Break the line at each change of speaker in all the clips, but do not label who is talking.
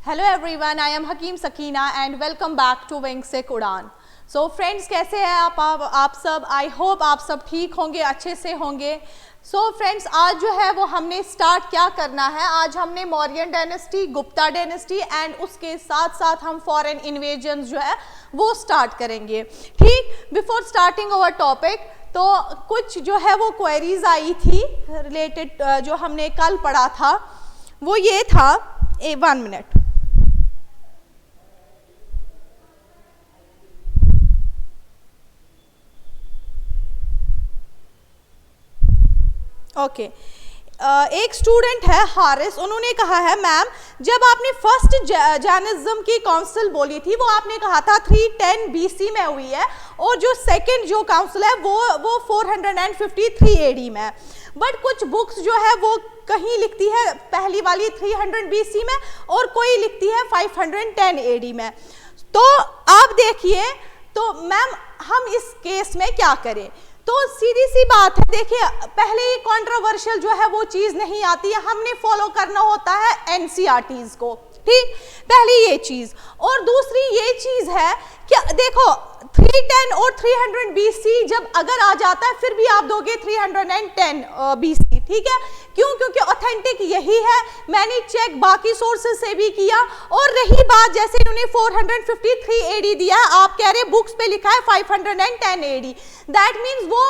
Hello everyone, I am Hakeem Sakina and welcome back to विंगसिक उड़ान। So friends, कैसे हैं आप सब? आई होप आप सब ठीक होंगे, अच्छे से होंगे। सो फ्रेंड्स, आज जो है वो हमने स्टार्ट क्या करना है, आज हमने Mauryan dynasty, Gupta dynasty and उसके साथ साथ हम फॉरेन इन्वेजन जो है वो स्टार्ट करेंगे। ठीक, बिफोर स्टार्टिंग अवर टॉपिक, तो कुछ जो है वो क्वेरीज आई थी रिलेटेड, जो हमने कल पढ़ा था वो ये था, 1 मिनट। ओके, एक स्टूडेंट है हारिस, उन्होंने कहा है मैम, जब आपने फर्स्ट जैनिज्म की काउंसिल बोली थी वो आपने कहा था 310 BC में हुई है, और जो सेकंड जो काउंसिल है वो 453 AD में है। बट कुछ बुक्स जो है वो कहीं लिखती है पहली वाली 300 BC में और कोई लिखती है 510 AD में। तो आप देखिए, तो मैम हम इस केस में क्या करें? तो सीधी सी बात है, देखिए पहले ही कंट्रोवर्शियल जो है वो चीज़ नहीं आती है, हमने फॉलो करना होता है NCERTs को। ठीक, पहली ये चीज़, और दूसरी ये चीज़ है कि देखो 310 और 300 BC जब अगर आ जाता है फिर भी आप दोगे 310 BC। ठीक है, क्यों? क्योंकि ऑथेंटिक यही है, मैंने चेक बाकी सोर्सेज से भी किया। और रही बात, जैसे इन्होंने 453 AD दिया है, आप कह रहे बुक्स पे लिखा है 510 AD, दैट मीन्स वो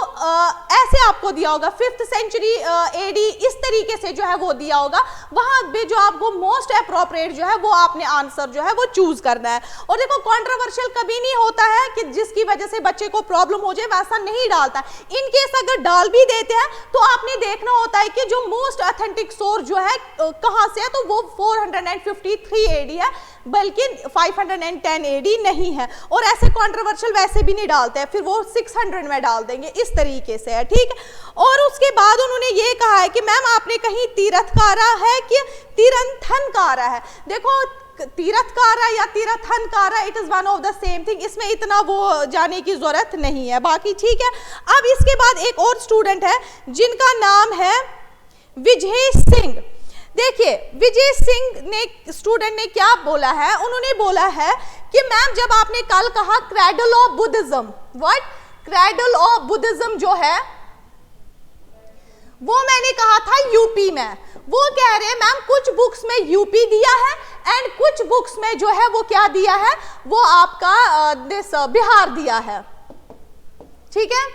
ऐसे आपको दिया होगा 5th सेंचुरी AD, इस तरीके से जो है वो दिया होगा। वहां पे जो आपको मोस्ट अप्रोप्रिएट जो है वो आपने आंसर जो है वो चूज करना है। और देखो कंट्रोवर्शियल कभी नहीं होता है कि जिसकी वजह से बच्चे को प्रॉब्लम हो जाए, वैसा नहीं डालता। इन केस अगर डाल भी देते हैं तो आपने देखना होता है कि जो मोस्ट ऑथेंटिक सोर्स जो है कहां से है, तो वो 453 AD है, बल्कि 510 AD नहीं है। और ऐसे कंट्रोवर्शियल वैसे भी नहीं डालते हैं, फिर वो 600 में डाल देंगे, इस तरीके से है। ठीक, और उसके बाद उन्होंने ये कहा है कि मैम आपने कहीं तीर्थकारा है कि तीरथनकारा है। देखो तीर्थकारा या Tirthankara, it is one of the same thing, इसमें इतना वो जाने की जरूरत नहीं है, बाकी ठीक है। अब इसके बाद एक और स्टूडेंट है जिनका नाम है विजय सिंह। देखिए विजय सिंह ने, स्टूडेंट ने क्या बोला है, उन्होंने बोला है कि मैम जब आपने कल कहा cradle of Buddhism, what cradle of Buddhism जो है वो मैंने कहा था यूपी में। वो कह रहे हैं मैम कुछ बुक्स में यूपी दिया है एंड कुछ बुक्स में जो है वो क्या दिया है, वो आपका बिहार दिया है। ठीक है,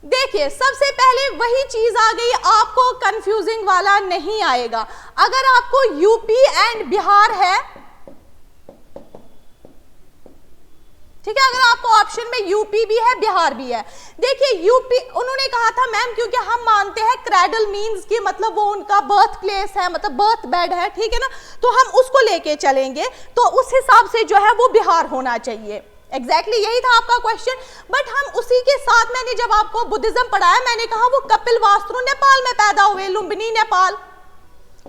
देखिए सबसे पहले वही चीज आ गई, आपको कंफ्यूजिंग वाला नहीं आएगा। अगर आपको यूपी एंड बिहार है, ठीक है, अगर आपको ऑप्शन में यूपी भी है बिहार भी है, देखिए यूपी उन्होंने कहा था मैम क्योंकि हम मानते हैं क्रैडल मींस कि मतलब वो उनका बर्थ प्लेस है, मतलब बर्थ बेड है, ठीक है ना, तो हम उसको लेके चलेंगे, तो उस हिसाब से जो है वो बिहार होना चाहिए। एग्जैक्टली यही था आपका क्वेश्चन। बट हम उसी के साथ, मैंने जब आपको बुद्धिज्म पढ़ाया मैंने कहा वो कपिल वास्तु नेपाल में पैदा हुए, लुम्बिनी नेपाल।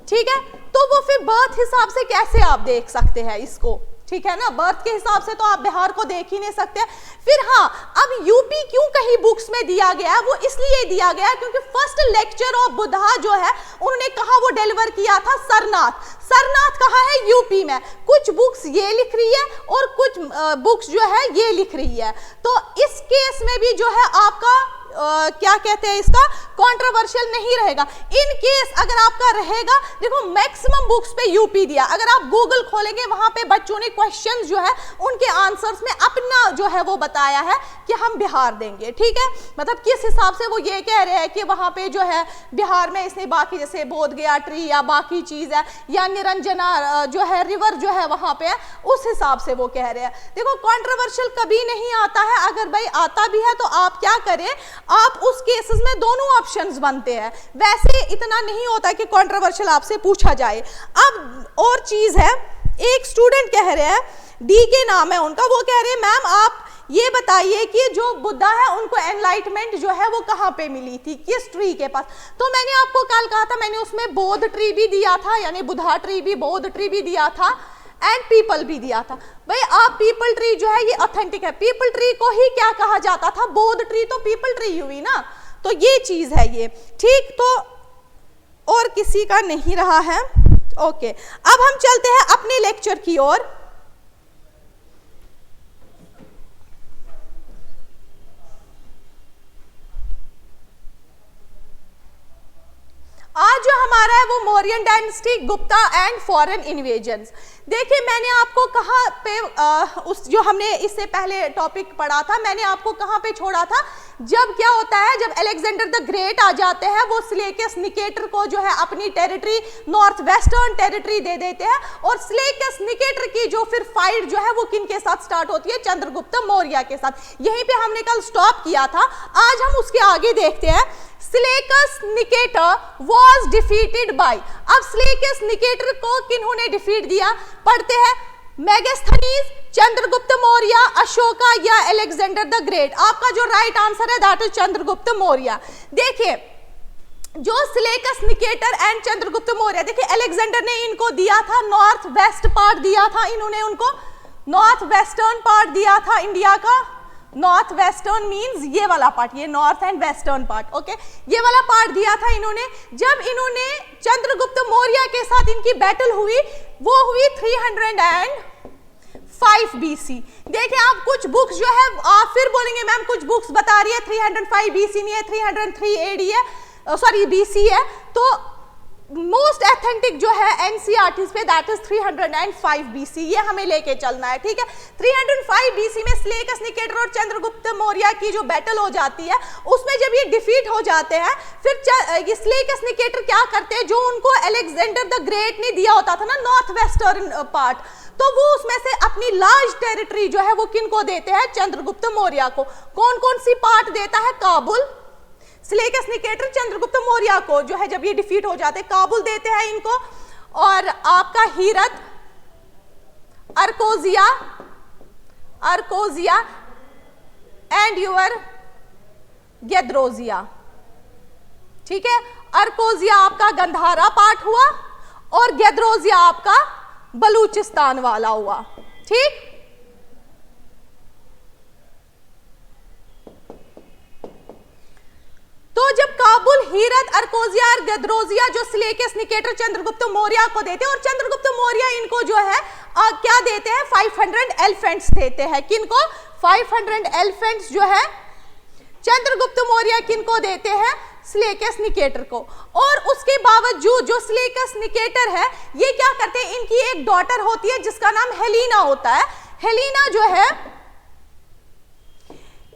ठीक है, तो वो फिर बर्थ हिसाब से कैसे आप देख सकते हैं इसको? ठीक है ना, बर्थ के हिसाब से तो आप बिहार को देख ही नहीं सकते। फिर हाँ, अब यूपी क्यों कहीं बुक्स में दिया गया है, वो इसलिए दिया गया है क्योंकि फर्स्ट लेक्चर ऑफ बुद्धा जो है उन्होंने कहा वो डिलीवर किया था सरनाथ। सरनाथ कहाँ है? यूपी में। कुछ बुक्स ये लिख रही है और कुछ बुक्स जो है ये लिख रही है, तो इस केस में भी जो है आपका क्या कहते हैं, इसका कंट्रोवर्शियल नहीं रहेगा। इन केस अगर आपका रहेगा, देखो मैक्सिमम बुक्स पे यूपी दिया, अगर आप गूगल खोलेंगे वहां पे बच्चों ने क्वेश्चंस जो है उनके आंसर्स में अपना जो है वो बताया है कि हम बिहार देंगे। ठीक है, मतलब किस हिसाब से वो ये कह रहे हैं कि वहां पे जो है बिहार में इसने बाकी जैसे बोध गया ट्री या बाकी चीज है या निरंजना जो है रिवर जो है वहां पे है, उस हिसाब से वो कह रहे हैं। देखो कंट्रोवर्शियल कभी नहीं आता है, अगर भाई आता भी है तो आप क्या करें, आप उस केसेस में दोनों ऑप्शंस बनते हैं, वैसे इतना नहीं होता कि कंट्रोवर्शियल आपसे पूछा जाए। अब और चीज है, एक स्टूडेंट कह रहे हैं, डी के नाम है उनका, वो कह रहे हैं मैम आप ये बताइए कि जो बुद्धा है उनको एनलाइटमेंट जो है वो कहाँ पे मिली थी, किस ट्री के पास? तो मैंने आपको कल कहा था, मैंने उसमें बोध ट्री भी दिया था, यानी बुद्धा ट्री भी, बोध ट्री भी दिया था एंड पीपल भी दिया था। भाई आप पीपल ट्री जो है ये ऑथेंटिक है, पीपल ट्री को ही क्या कहा जाता था, बोध ट्री तो पीपल ट्री हुई ना, तो ये चीज है ये। ठीक, तो और किसी का नहीं रहा है। ओके, अब हम चलते हैं अपने लेक्चर की ओर। आज जो हमारा है वो Mauryan dynasty, Gupta and foreign invasions. देखिए मैंने आपको कहाँ पे उस जो हमने इससे पहले टॉपिक पढ़ा था, मैंने आपको कहाँ पे छोड़ा था, जब क्या होता है, जब अलेक्जेंडर द ग्रेट आ जाते हैं वो सिलेकस निकेटर को जो है अपनी टेरिटरी, नॉर्थ वेस्टर्न टेरिटरी दे देते हैं, और सिलेकस निकेटर की जो फिर फाइट जो है वो किन के साथ स्टार्ट होती है, चंद्रगुप्त मौर्य के साथ। यहीं पे हमने कल स्टॉप किया था, आज हम उसके आगे देखते हैं। सिलेकस निकेटर was defeated by, अब सिलेकस निकेटर को किन्होंने डिफीट दिया, पढ़ते हैं मेगास्थनीज, चंद्रगुप्त मौर्य, अशोका या अलेक्जेंडर द ग्रेट। आपका जो राइट आंसर है दैट इज चंद्रगुप्त मौर्य। देखिए जो सिलेकस निकेटर एंड चंद्रगुप्त मौर्य, देखिए अलेक्जेंडर ने इनको दिया था नॉर्थ वेस्ट पार्ट दिया था, इन्होंने उनको नॉर्थ वेस्टर्न पार्ट दिया था इंडिया का। नॉर्थ वेस्टर्न मींस ये वाला पार्ट, ये north and western part, okay, ये वाला पार्ट दिया था इन्होंने। जब इन्होंने चंद्रगुप्त मौर्य के साथ इनकी बैटल हुई, वो हुई 305 BC। देखिए आप कुछ बुक्स जो है, आप फिर बोलेंगे मैम कुछ बुक्स बता रही है 305 BC नहीं है, 303 AD है, सॉरी BC है। तो मोस्ट एथेंटिक जो है एनसीईआरटी पे दैट इज 305 BC, ये हमें लेके चलना है, ठीक है। 305 BC में सिलेकस निकेटर और चंद्रगुप्त मौर्य की जो बैटल हो जाती है, उसमें जब ये डिफीट हो जाते हैं, फिर सिलेकस निकेटर क्या करते हैं, जो उनको अलेक्जेंडर द ग्रेट ने दिया होता था ना नॉर्थ वेस्टर्न पार्ट, तो वो उसमें से अपनी लार्ज टेरिटरी जो है वो किनको देते हैं, चंद्रगुप्त मौर्य को। कौन कौन सी पार्ट देता है, काबुल, सिलेकस निकेटर चंद्रगुप्त मौर्य को जो है जब ये डिफीट हो जाते हैं, काबुल देते हैं इनको, और आपका हीरत, अर्कोजिया एंड यूर गेद्रोजिया, ठीक है। अर्कोजिया आपका गंधारा पार्ट हुआ और गेद्रोजिया आपका बलूचिस्तान वाला हुआ, ठीक। तो जब काबुल, हीरत, अर्कोजिया और गेद्रोजिया जो सिलेकस निकेटर चंद्रगुप्त मौर्य को देते हैं, और चंद्रगुप्त मौर्य इनको जो है क्या देते हैं, 500 एलिफेंट्स देते हैं। किनको, 500 एलिफेंट्स जो है चंद्रगुप्त मौर्य किनको देते हैं, सिलेकस निकेटर को। और उसके बावजूद जो सिलेकस निकेटर है ये क्या करते हैं, इनकी एक डॉटर होती है जिसका नाम हेलीना होता है। हेलीना जो है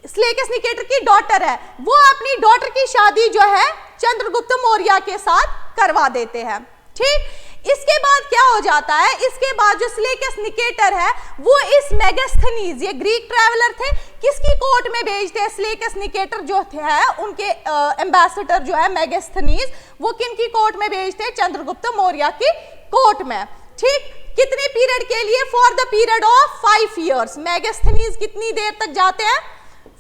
सिलेकस निकेटर की डॉटर है, वो अपनी डॉटर की शादी जो है चंद्रगुप्त मौर्य के साथ करवा देते हैं, ठीक। इसके बाद क्या हो जाता है, इसके बाद जो सिलेकस निकेटर है वो इस मेगास्थनीज, ये ग्रीक ट्रैवलर थे, किसकी कोर्ट में भेजते हैं, सिलेकस निकेटर जो थे उनके एम्बेसडर जो है मेगास्थनीज, वो किनकी कोर्ट में भेजते हैं, चंद्रगुप्त मौर्य की कोर्ट में, ठीक। कितने पीरियड के लिए, for the period of 5 years। Megasthenes कितनी देर तक जाते हैं,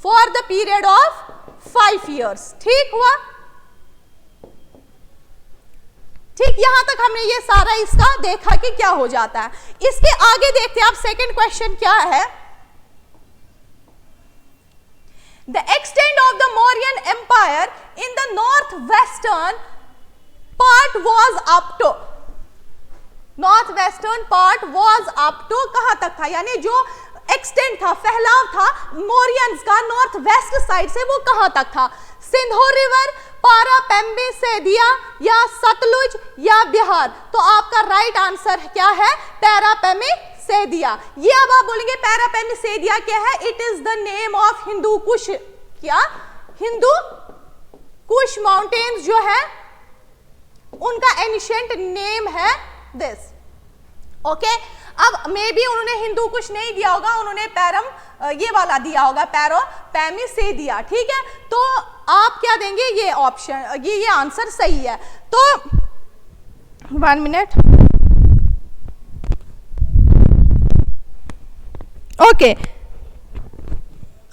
for the period of 5 years, ठीक हुआ, ठीक। यहां तक हमने ये सारा इसका देखा कि क्या हो जाता है। इसके आगे देखते हैं आप, सेकंड क्वेश्चन क्या है, the extent of the Mauryan empire in the north western part was up to, north western part was up to कहां तक था, यानी जो एक्सटेंट था, फैलाव था मौर्यंस का नॉर्थ वेस्ट साइड से, वो कहां तक था, सिंधु रिवर, पारापेम्बे सेदिया या सतलुज या बिहार। तो आपका राइट आंसर क्या है, पैरापेमे सेदिया। ये अब आप बोलेंगे पैरापेमे सेदिया क्या है, it is the name of Hindu Kush, क्या, हिंदू कुश माउंटेन्स जो है उनका एंशिएंट नेम है दिस, ओके। अब मे भी उन्होंने हिंदू कुछ नहीं दिया होगा, उन्होंने पैरम ये वाला दिया होगा, पैरापेमी से दिया, ठीक है। तो आप क्या देंगे, ये ऑप्शन, ये आंसर सही है। तो 1 मिनट, ओके,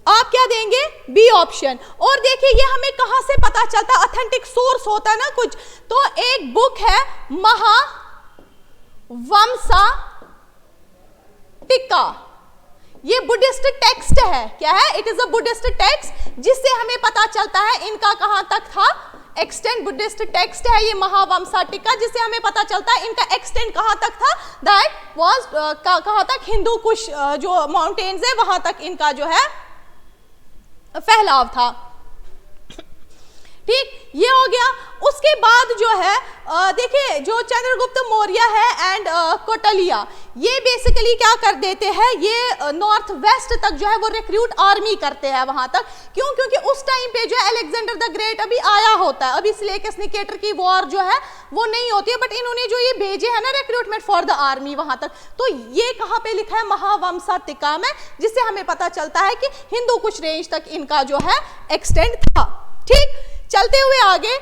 आप क्या देंगे, बी ऑप्शन। और देखिए ये हमें कहां से पता चलता, ऑथेंटिक सोर्स होता है ना कुछ, तो एक बुक है महावंसा टिक्का, ये बुद्धिस्ट टेक्स्ट है, क्या है, it is a Buddhist text, जिससे हमें पता चलता है इनका कहां तक था, एक्सटेंट बुद्धिस्ट टेक्स्ट है ये महावमसा टीका, जिससे हमें पता चलता है इनका एक्सटेंट कहाँ तक था, दैट वाज कहाँ तक, हिंदू कुश जो माउंटेन्स है वहां तक इनका जो है फैलाव था। ठीक, ये हो गया। उसके बाद जो है देखिए जो चंद्रगुप्त मौर्य है एंड कौटिल्य, ये बेसिकली क्या कर देते हैं, ये नॉर्थ वेस्ट तक जो है वो रिक्रूट आर्मी करते हैं वहां तक। क्यों? क्योंकि उस टाइम पे जो है अलेक्जेंडर द ग्रेट अभी आया होता है, अभी सिलेकस निकेटर की वॉर जो है वो नहीं होती है, बट इन्होंने जो ये भेजे है ना रिक्रूटमेंट फॉर द आर्मी वहां तक, तो ये कहाँ पे लिखा है, महावमसा टीका में, जिससे हमें पता चलता है कि हिंदू कुश रेंज तक इनका जो है एक्सटेंड था। ठीक, चलते हुए आगे,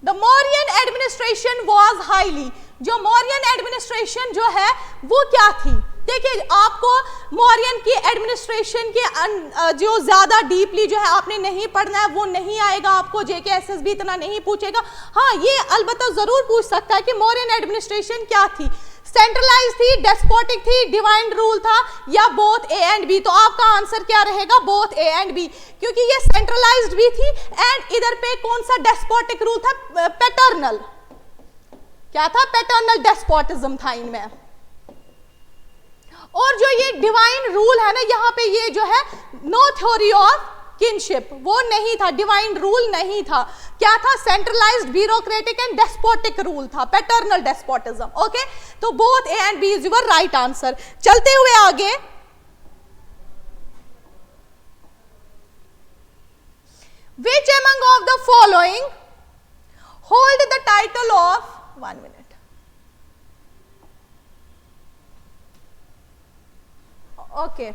the Mauryan administration was highly, जो मौर्यन एडमिनिस्ट्रेशन जो है वो क्या थी, देखिए आपको मौर्यन की एडमिनिस्ट्रेशन के जो ज्यादा डीपली जो है आपने नहीं पढ़ना है, वो नहीं आएगा आपको, जेके एसएसबी इतना नहीं पूछेगा। हाँ, ये अलबत्ता जरूर पूछ सकता है कि मौर्यन एडमिनिस्ट्रेशन क्या थी, सेंट्रलाइज थी, डेस्पोटिक थी, डिवाइन रूल था, या बोथ ए एंड बी। तो आपका आंसर क्या रहेगा, बोथ ए एंड बी, क्योंकि ये सेंट्रलाइज्ड भी थी एंड इधर पे कौन सा डेस्पोटिक रूल था, पैटर्नल, क्या था, पैटर्नल डेस्पोटिज्म था इनमें। और जो ये डिवाइन रूल है ना, यहाँ पे ये जो है नो थ्योरी ऑफ किनशिप, वो नहीं था, डिवाइन रूल नहीं था, क्या था, centralised bureaucratic and despotic rule था, पैटर्नल डेस्पोटिज्म। ओके, तो both A and B is your right answer. चलते हुए आगे, which among of the following hold the title of, 1 minute, okay,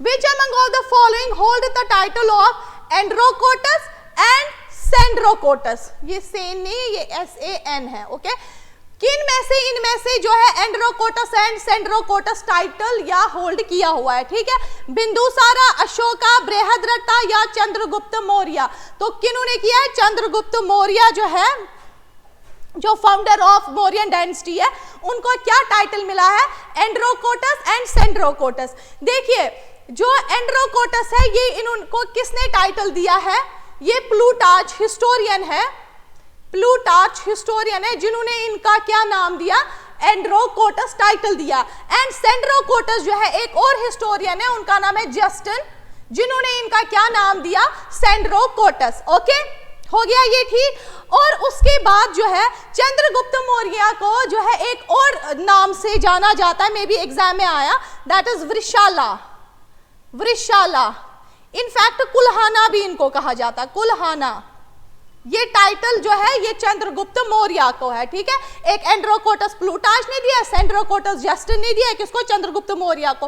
which among of the following hold the title of Androcotus and Sandrocotus, ये सेन नहीं, ये SAN है। Okay, किन में से, इनमें से जो है एंड्रोकोटस एंड सेंड्रोकोटस टाइटल या होल्ड किया हुआ है। ठीक है, बिंदुसारा, अशोका, बृहद्रथा या चंद्रगुप्त मौर्य। तो किन्होंने किया है, चंद्रगुप्त मौर्य जो है, जो फाउंडर ऑफ मौर्यन डायनेस्टी है, उनको क्या टाइटल मिला है, एंड्रोकोटस एंड सेंड्रोकोटस। देखिए जो एंड्रोकोटस है ये इनको किसने टाइटल दिया है, ये प्लूटार्च हिस्टोरियन है, प्लूटार्च हिस्टोरियन है जिन्होंने इनका क्या नाम दिया, एंड्रोकोटस टाइटल दिया। एंड सेंड्रोकोटस जो है एक और हिस्टोरियन है, उनका नाम है जस्टिन, जिन्होंने इनका क्या नाम दिया, सेंड्रोकोटस। ओके, हो गया ये ठीक। और उसके बाद जो है चंद्रगुप्त मौर्य को जो है एक और नाम से जाना जाता है, मे बी एग्जाम में आया, दैट इज वृषाला, वृषाला, इनफैक्ट कुल्हाना भी इनको कहा जाता है, कुल्हाना। ये टाइटल जो है ये चंद्रगुप्त मौर्य को है। ठीक है, एक एंड्रोकोटस प्लूटार्च ने दिया, सेंड्रोकोटस जस्टिन ने दिया, किसको, चंद्रगुप्त मौर्य को।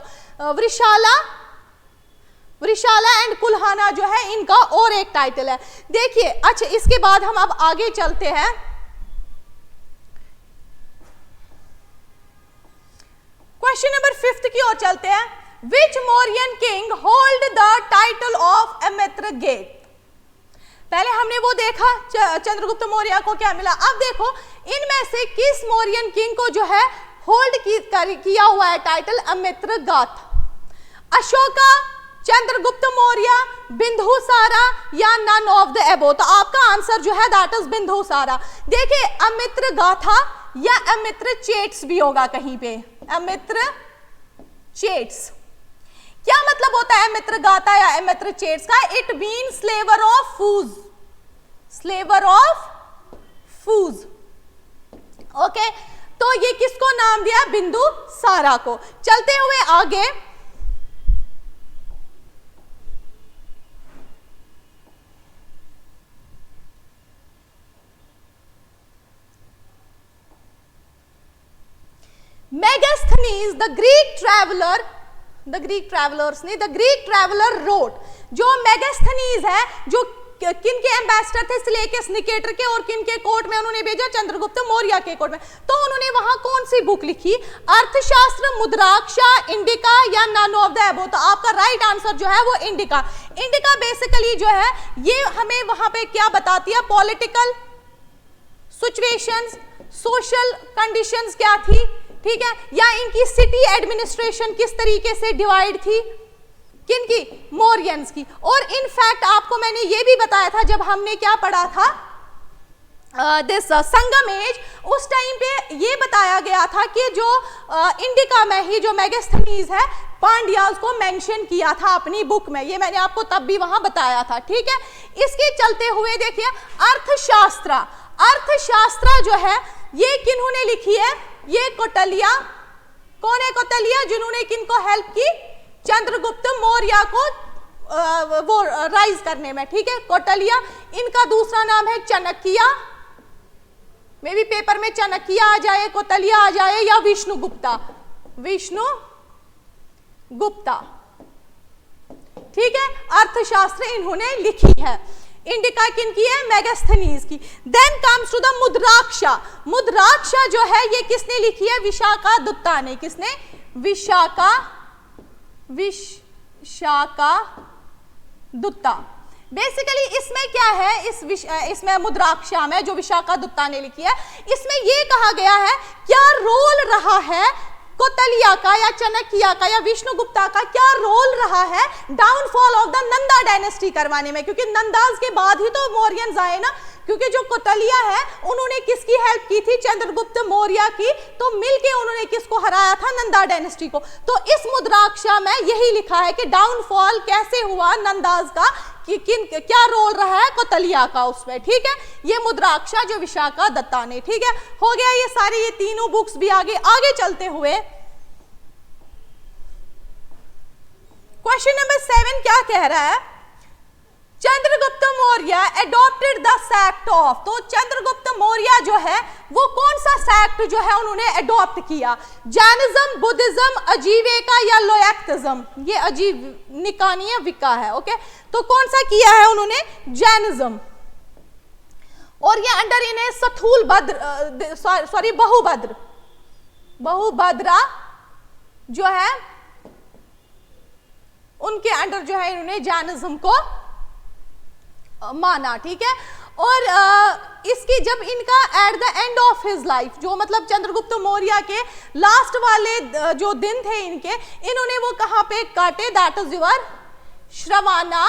वृषाला, वृषाला एंड कुल्हाना जो है इनका और एक टाइटल है। देखिए, अच्छा इसके बाद हम अब आगे चलते हैं, क्वेश्चन नंबर 5 की ओर चलते हैं। Which Mauryan king hold the title of Amitraghata. पहले हमने वो देखा चंद्रगुप्त मौर्य को क्या मिला, अब देखो इनमें से किस मौर्यन किंग को जो है होल्ड किया हुआ है टाइटल अमित्रगाथ। अशोका, चंद्रगुप्त मौर्य, बिंदुसारा या नन ऑफ द एबो। तो आपका आंसर जो है दैट इज बिंदुसारा। देखिए अमित्रगाथा या अमित्रचेट्स भी होगा कहीं पे, अमित्रचेट्स क्या मतलब होता है अमित्रगाथा या अमित्रचेट्स का, it mean slayer of foes, slayer of foes. Okay, तो ये किसको नाम दिया, बिंदुसारा को। चलते हुए आगे, Megasthenes the Greek traveller, the Greek travellers ने, द ग्रीक ट्रैवलर रोट, जो मेगास्थनीज है जो किन के एम्बेसडर थे, सिलेकस निकेटर के, और किन के कोर्ट में उन्होंने भेजा, चंद्रगुप्त मौर्य के कोर्ट में। तो उन्होंने वहां कौन सी बुक लिखी, अर्थशास्त्र, मुद्राक्षा, इंडिका या नन ऑफ द एबो। तो आपका राइट आंसर जो है वो इंडिका। इंडिका बेसिकली जो है ये हमें वहां पे क्या बताती है, पॉलिटिकल सिचुएशंस, सोशल कंडीशंस क्या थी, ठीक है, या इनकी सिटी एडमिनिस्ट्रेशन किस तरीके से डिवाइड थी, किनकी? मौर्यंस की। और इनफैक्ट आपको मैंने ये भी बताया था जब हमने क्या पढ़ा था दिस संगम एज, उस टाइम पे ये बताया गया था कि जो इंडिका में ही जो मेगास्थनीज है पांड्यास को मेंशन किया था अपनी बुक में, ये मैंने आपको तब भी वहां बताया था। ठीक है, इसके चलते हुए देखिए अर्थशास्त्र, अर्थशास्त्र जो है ये किन्होंने लिखी है? ये कौटिल्य। कौन है कौटिल्य? जिन्होंने किनको हेल्प की? चंद्रगुप्त मौर्य को वो राइज करने में। ठीक है, कौटिल्य। इनका दूसरा नाम है चाणक्य, मे भी पेपर में चाणक्य आ जाए, कौटिल्य आ जाए, या विष्णुगुप्ता, विष्णुगुप्ता। ठीक है, अर्थशास्त्र इन्होंने लिखी है। इंडिका किनकी है? मेगास्थनीज की। Then comes to the Mudraksha. Mudraksha जो है ये किसने लिखी है? विशाखा दुत्ता ने। किसने? विशाखा दुत्ता। बेसिकली इसमें क्या है? इसमें मुद्राक्षा में जो विशाखा दुत्ता ने लिखी है, इसमें यह कहा गया है क्या रोल रहा है कौटिल्य का या चाणक्य का या विष्णुगुप्ता का, क्या रोल रहा है downfall of the Nanda dynasty करवाने में? क्योंकि नंदास के बाद ही तो मौर्यंस आए ना, क्योंकि जो कौटिल्य है उन्होंने किसकी हेल्प की थी? चंद्रगुप्त मौर्य की। तो मिलके उन्होंने किसको हराया था? नंदा डायनेस्टी को। तो इस मुद्राक्षा में यही लिखा है कि डाउनफॉल कैसे हुआ नंदास का, कि क्या रोल रहा है कौटिल्य का उसमें। ठीक है, ये मुद्राक्षा जो विशाखा दत्ता ने। ठीक है, हो गया ये सारी, ये तीनों बुक्स भी आगे चलते हुए क्वेश्चन नंबर 7 क्या कह रहा है? Chandragupta Maurya adopted the sect of. तो चंद्रगुप्त मौर्य जो है वो कौन सा सेक्ट जो है उन्होंने एडॉप्ट किया? जैनिज्म, बुद्धिज्म, अजीविका या लोयक्तिज्म? ये अजीविका विका है। ओके, तो कौन सा किया है उन्होंने? जैनिज्म। और ये अंडर इन्हें सथूल भद्र सॉरी बहुभद्रा जो है उनके अंडर जो है इन्होंने जैनिज्म को माना। ठीक है, और इसकी जब इनका at the end of his life, जो मतलब चंद्रगुप्त मौर्य के लास्ट वाले जो दिन थे इनके, इन्होंने वो कहां पे काटे? That is your Shravana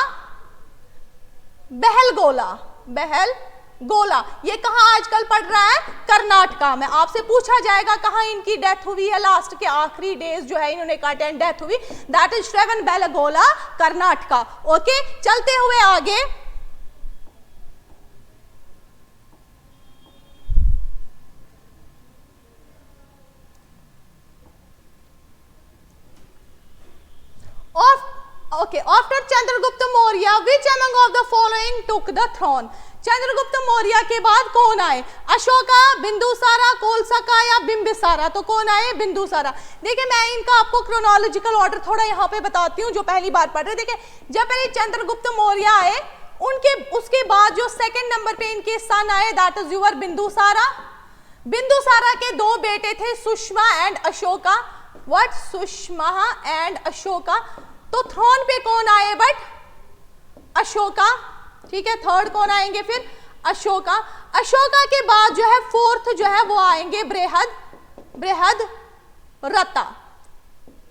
Belagola. ये कहां आजकल पड़ रहा है? कर्नाटका में। आपसे पूछा जाएगा कहां इनकी डेथ हुई है, लास्ट के आखिरी डेज जो है इन्होंने काटे एंड डेथ हुई, that is Shravanabelagola, Karnataka. Okay, चलते हुए आगे after Chandragupta Maurya which among of the following took the throne? Chandragupta Maurya के बाद कौन आए? अशोका, बिंदुसारा, कोलसका या बिंबिसारा? तो कौन आए? बिंदुसारा। देखिए मैं इनका आपको क्रोनोलॉजिकल ऑर्डर थोड़ा यहाँ पे बताती हूँ, जो पहली बार पढ़ रहे। देखिए जब पहले चंद्रगुप्त मौर्य आए, उसके बाद जो सेकंड नंबर पे इनके सन आए, that is your Bindusara. Bindusara के दो बेटे थे, Sushma and Ashoka. What? Sushma and Ashoka. तो थ्रोन पे कौन आए? बट अशोका। ठीक है, थर्ड कौन आएंगे फिर? अशोका। अशोका के बाद जो है फोर्थ जो है वो आएंगे बृहद्रथा।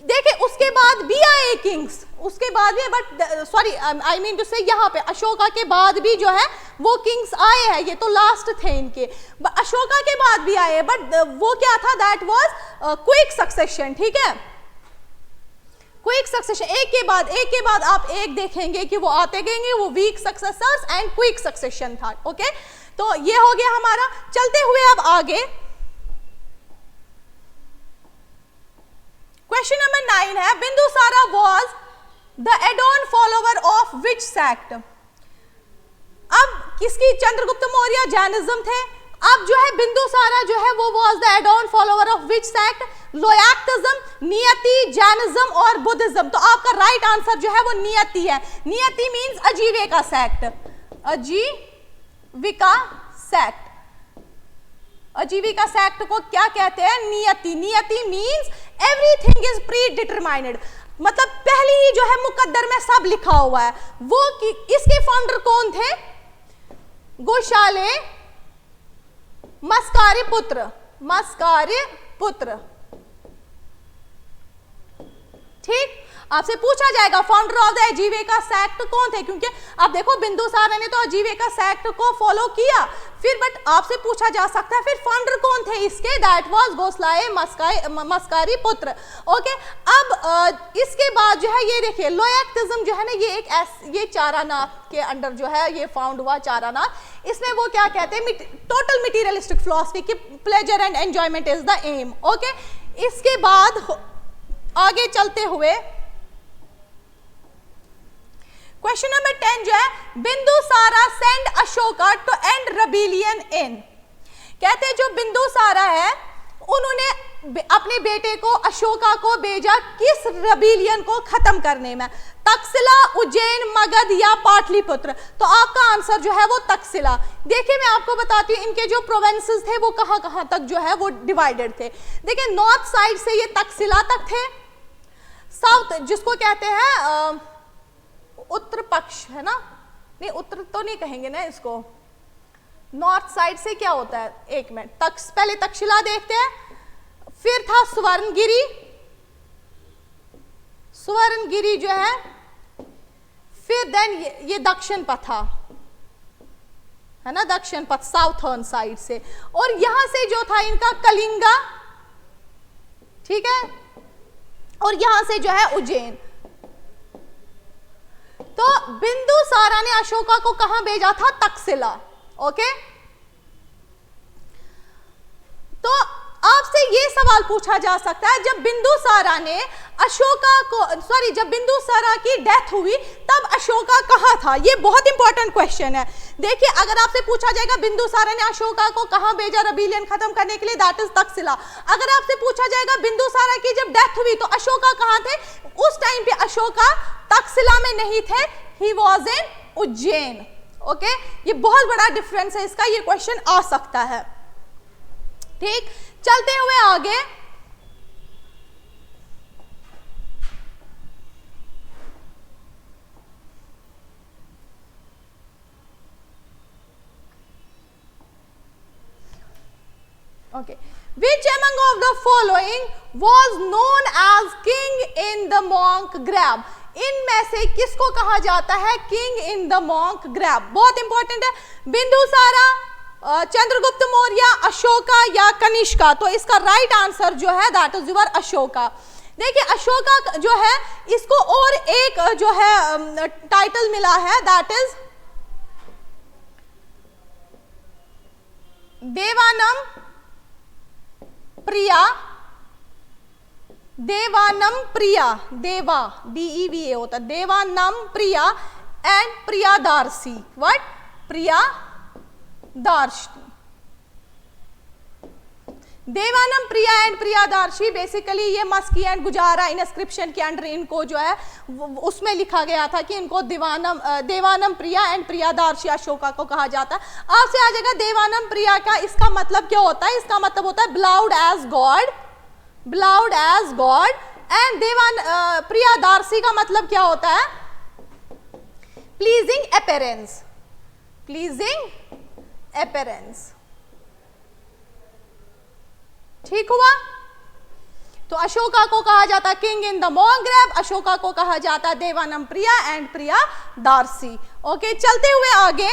देखिए उसके बाद भी आए किंग्स, उसके बाद भी, but sorry I mean to say यहाँ पे अशोका के बाद भी जो है वो किंग्स आए हैं, ये तो लास्ट थे इनके। अशोका के बाद भी आए, बट वो क्या था? That was quick succession. ठीक है, क्विक सक्सेशन, एक के बाद आप एक देखेंगे कि वो आते गएंगे, वो weak successors and quick succession था। ओके, तो ये हो गया हमारा। चलते हुए अब आगे क्वेश्चन नंबर 9 है, Bindusara was the ardent follower of which sect? अब किसकी? चंद्रगुप्त मौर्य जैनिज्म थे। अब जो है बिंदुसारा जो है वो was the ardent follower of which sect? Lokayatism, Niyati, Jainism और बुद्धिज्म। तो आपका राइट आंसर जो है वो नियति है। नियति मींस अजीविका सेक्ट। अजीविका सेक्ट, अजीविका सेक्ट को क्या कहते हैं? नियति। नियति means everything is pre determined, मतलब पहले ही जो है मुकद्दर में सब लिखा हुआ है। वो इसके फाउंडर कौन थे? गोशाले मस्कार्य पुत्र। ठीक, आपसे पूछा जाएगा फाउंडर ऑफ द आजीविका सेक्ट कौन थे, क्योंकि अब देखो बिंदुसारा ने तो आजीविका सेक्ट को फॉलो किया, फिर बट आपसे पूछा जा सकता है फिर फाउंडर कौन थे इसके, दैट वाज गोसलाए मस्कारी पुत्र। ओके, अब इसके बाद जो है ये देखिए लोयक्तिज्म जो है ना, ये चारानाथ के अंडर जो है ये फाउंड हुआ चारानाथ। इसमें वो क्या कहते हैं, टोटल मटीरियलिस्टिक फिलॉसफी की pleasure and enjoyment is the aim. Okay, इसके बाद आगे चलते हुए क्वेश्चन नंबर 10 जो है, Bindusara send Ashoka to end rebellion in. कहते हैं जो बिंदुसारा है उन्होंने अपने बेटे को अशोका को भेजा किस रेबिलियन को खत्म करने में, तक्षशिला, उज्जैन, मगध या पाटलिपुत्र। तो आपका आंसर जो है वो तक्षशिला। देखिए मैं आपको बताती हूँ इनके जो प्रोविंसेस थे वो कहाँ कहाँ तक जो है वो डिवाइडेड थे। देखिए नॉर्थ साइड से ये तक्षशिला तक थे, साउथ जिसको कहते हैं उत्तर पक्ष है ना, नहीं उत्तर तो नहीं कहेंगे ना इसको, नॉर्थ साइड से क्या होता है, एक मिनट, पहले तक्षशिला देखते हैं, फिर था स्वर्णगिरी, स्वर्णगिरी जो है, फिर देन ये दक्षिण पथ था, है ना, दक्षिण पथ साउथर्न साइड से, और यहां से जो था इनका कलिंगा, ठीक है, और यहां से जो है उज्जैन। तो बिंदुसारा ने अशोका को कहां भेजा था, तक्षशिला। ओके, तो आपसे ये सवाल पूछा जा सकता है जब बिंदुसारा ने अशोका को जब बिंदुसारा की डेथ हुई तब अशोका कहां था, ये बहुत इंपॉर्टेंट क्वेश्चन है। देखिए अगर आपसे पूछा जाएगा बिंदुसारा ने अशोका को कहां भेजा रेबिलियन खत्म करने के लिए, दैट इज तक्षशिला। अगर आपसे पूछा जाएगा बिंदुसारा की जब डेथ हुई तो अशोका कहां थे, उस टाइम पे अशोका तक्षशिला में नहीं थे, he was in Ujjain. Okay, ये बहुत बड़ा डिफरेंस है इसका, ये क्वेश्चन आ सकता है। ठीक, चलते हुए आगे, okay, which among of the following was known as king in the monk grab? इनमें से किसको कहा जाता है king in the monk grab? बहुत इंपॉर्टेंट है, बिंदुसारा, चंद्रगुप्त मौर्य, अशोका या कनिष्का। तो इसका राइट आंसर जो है दैट इज योर अशोका। देखिए अशोका जो है इसको और एक जो है टाइटल मिला है, दैट इज देवानम प्रिया, देवानम प्रिया, देवा DEVA होता है, Devanam Priya and Priyadarshi. What? Priyadarshi. Devanam Priya and Priyadarshi basically ये मस्की एंड गुजारा इंस्क्रिप्शन के अंडर इनको जो है उसमें लिखा गया था कि इनको देवानम प्रिया एंड प्रियादार्शी अशोका को कहा जाता है। आपसे आ जाएगा देवानम प्रिया का इसका मतलब क्या होता है? इसका मतलब होता है beloved as god, beloved as god. And Priyadarshi का मतलब क्या होता है? Pleasing appearance, pleasing appearance. ठीक हुआ? तो अशोका को कहा जाता है king in the monk garb, Ashoka को कहा जाता है देवानम प्रिया एंड प्रियादार्शी। ओके, चलते हुए आगे,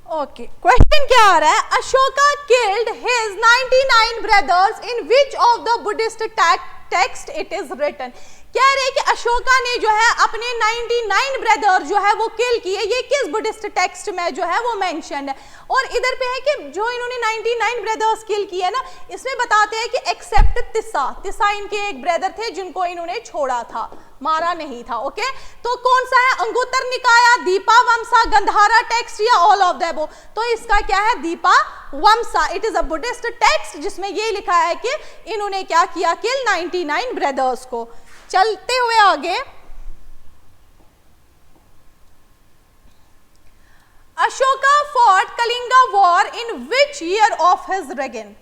ओके, क्वेश्चन क्या आ रहा है? Ashoka killed his 99 brothers in which of the Buddhist text it is written. कह रहे कि अशोका ने जो है अपने 99 ब्रदर जो है वो किल किए, ये किस बुद्धिस्ट टेक्स्ट में जो है वो मेंशन है। और इधर पे है कि जो इन्होंने 99 ब्रदर्स किल किए ना, इसमें बताते हैं कि एक्सेप्ट तिस्सा, तिस्सा इनके एक ब्रदर थे जिनको इन्होंने छोड़ा था, मारा नहीं था। ओके, तो कौन सा है? अंगुत्तर निकाया, दीपा वंसा, गंधारा टेक्स्ट या ऑल ऑफ द अबव? तो इसका क्या है? Dipa Vamsa. It is a Buddhist text जिसमें ये लिखा है कि इन्होंने क्या किया? किल 99 ब्रदर्स को। चलते हुए आगे, Ashoka fought Kalinga war in which year of his reign?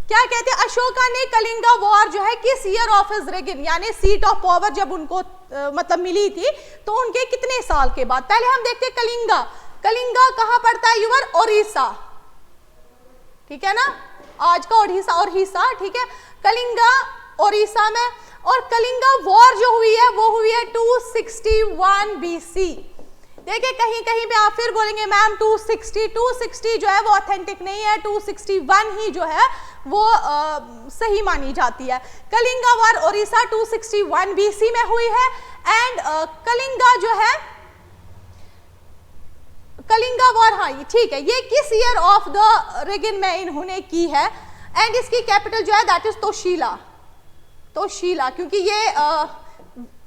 क्या कहते हैं? अशोका ने कलिंगा वॉर जो है किस ईयर ऑफ हिज रेगन, यानी सीट ऑफ पावर जब उनको मतलब मिली थी, तो उनके कितने साल के बाद। पहले हम देखते हैं कलिंगा। कलिंगा कहाँ पड़ता है यूर? ओडिशा, ठीक है ना, आज का ओडिशा, ठीक है, कलिंगा ओडिशा में। और कलिंगा वॉर जो हुई है वो हुई है 261 बीसी। देखिए कहीं कहीं पे आप फिर बोलेंगे मैम 260 जो है वो ऑथेंटिक नहीं है, 261 ही जो है वो सही मानी जाती है। कलिंगा वॉर ओडिशा 261 बीसी में हुई है। एंड कलिंगा जो है, कलिंगा वॉर, हाँ ठीक है, ये किस ईयर ऑफ द रेगन में इन्होंने की है। एंड इसकी कैपिटल जो है दैट इज तोशीला, तोशीला, क्योंकि ये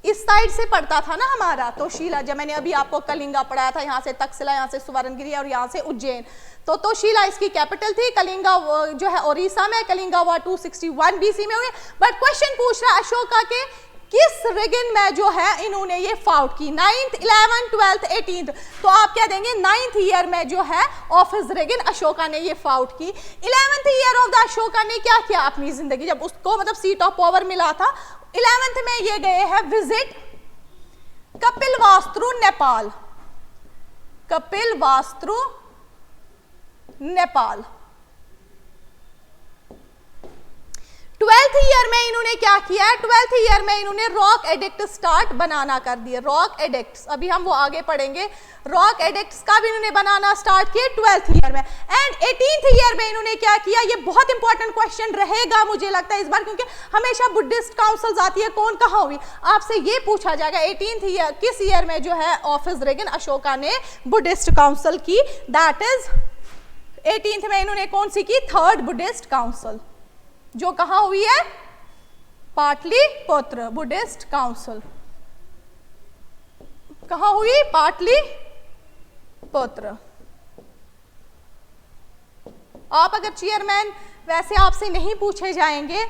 इस साइड से पड़ता था ना हमारा तोशीला, जब मैंने अभी आपको कलिंगा पढ़ाया था, यहाँ से तक्षशिला, यहाँ से सुवर्णगिरी और यहाँ से उज्जैन, तो तोशीला इसकी कैपिटल थी। कलिंगा जो है ओडिशा में, कलिंगा वॉर 261 बीसी में हुई। बट क्वेश्चन पूछ रहा है अशोका के किस रेगन में जो है इन्होंने ये फाउट की, 9th 11th 12th 18th, तो आप क्या देंगे 9th ईयर में जो है ऑफ हिज रेगन अशोका ने ये फाउट की। 11th year of the Ashoka ने क्या किया अपनी जिंदगी, जब उसको मतलब सीट ऑफ पावर मिला था, 11th में ये गए हैं visit Kapilavastu Nepal, Kapilavastu Nepal. 12th year में इन्होंने क्या किया, 12th ईयर में इन्होंने रॉक एडिक्ट स्टार्ट बनाना कर दिए, रॉक एडिक्ट्स, अभी हम वो आगे पढ़ेंगे, रॉक एडिक्ट्स का भी इन्होंने बनाना स्टार्ट किए 12th ईयर में। एंड 18th ईयर में इन्होंने क्या किया, ये बहुत इंपॉर्टेंट क्वेश्चन रहेगा मुझे लगता है इस बार, क्योंकि हमेशा बुद्धिस्ट काउंसिल्स आती है, कौन कहाँ हुई, आपसे ये पूछा जाएगा 18th ईयर किस ईयर में जो है ऑफ हिज रेगन अशोका ने बुद्धिस्ट काउंसिल की, दैट इज 18th में इन्होंने कौन सी की, थर्ड बुद्धिस्ट काउंसिल, जो कहां हुई है, पाटलिपुत्र बुद्धिस्ट काउंसिल, कहां हुई, पाटलिपुत्र। आप अगर चेयरमैन, वैसे आपसे नहीं पूछे जाएंगे,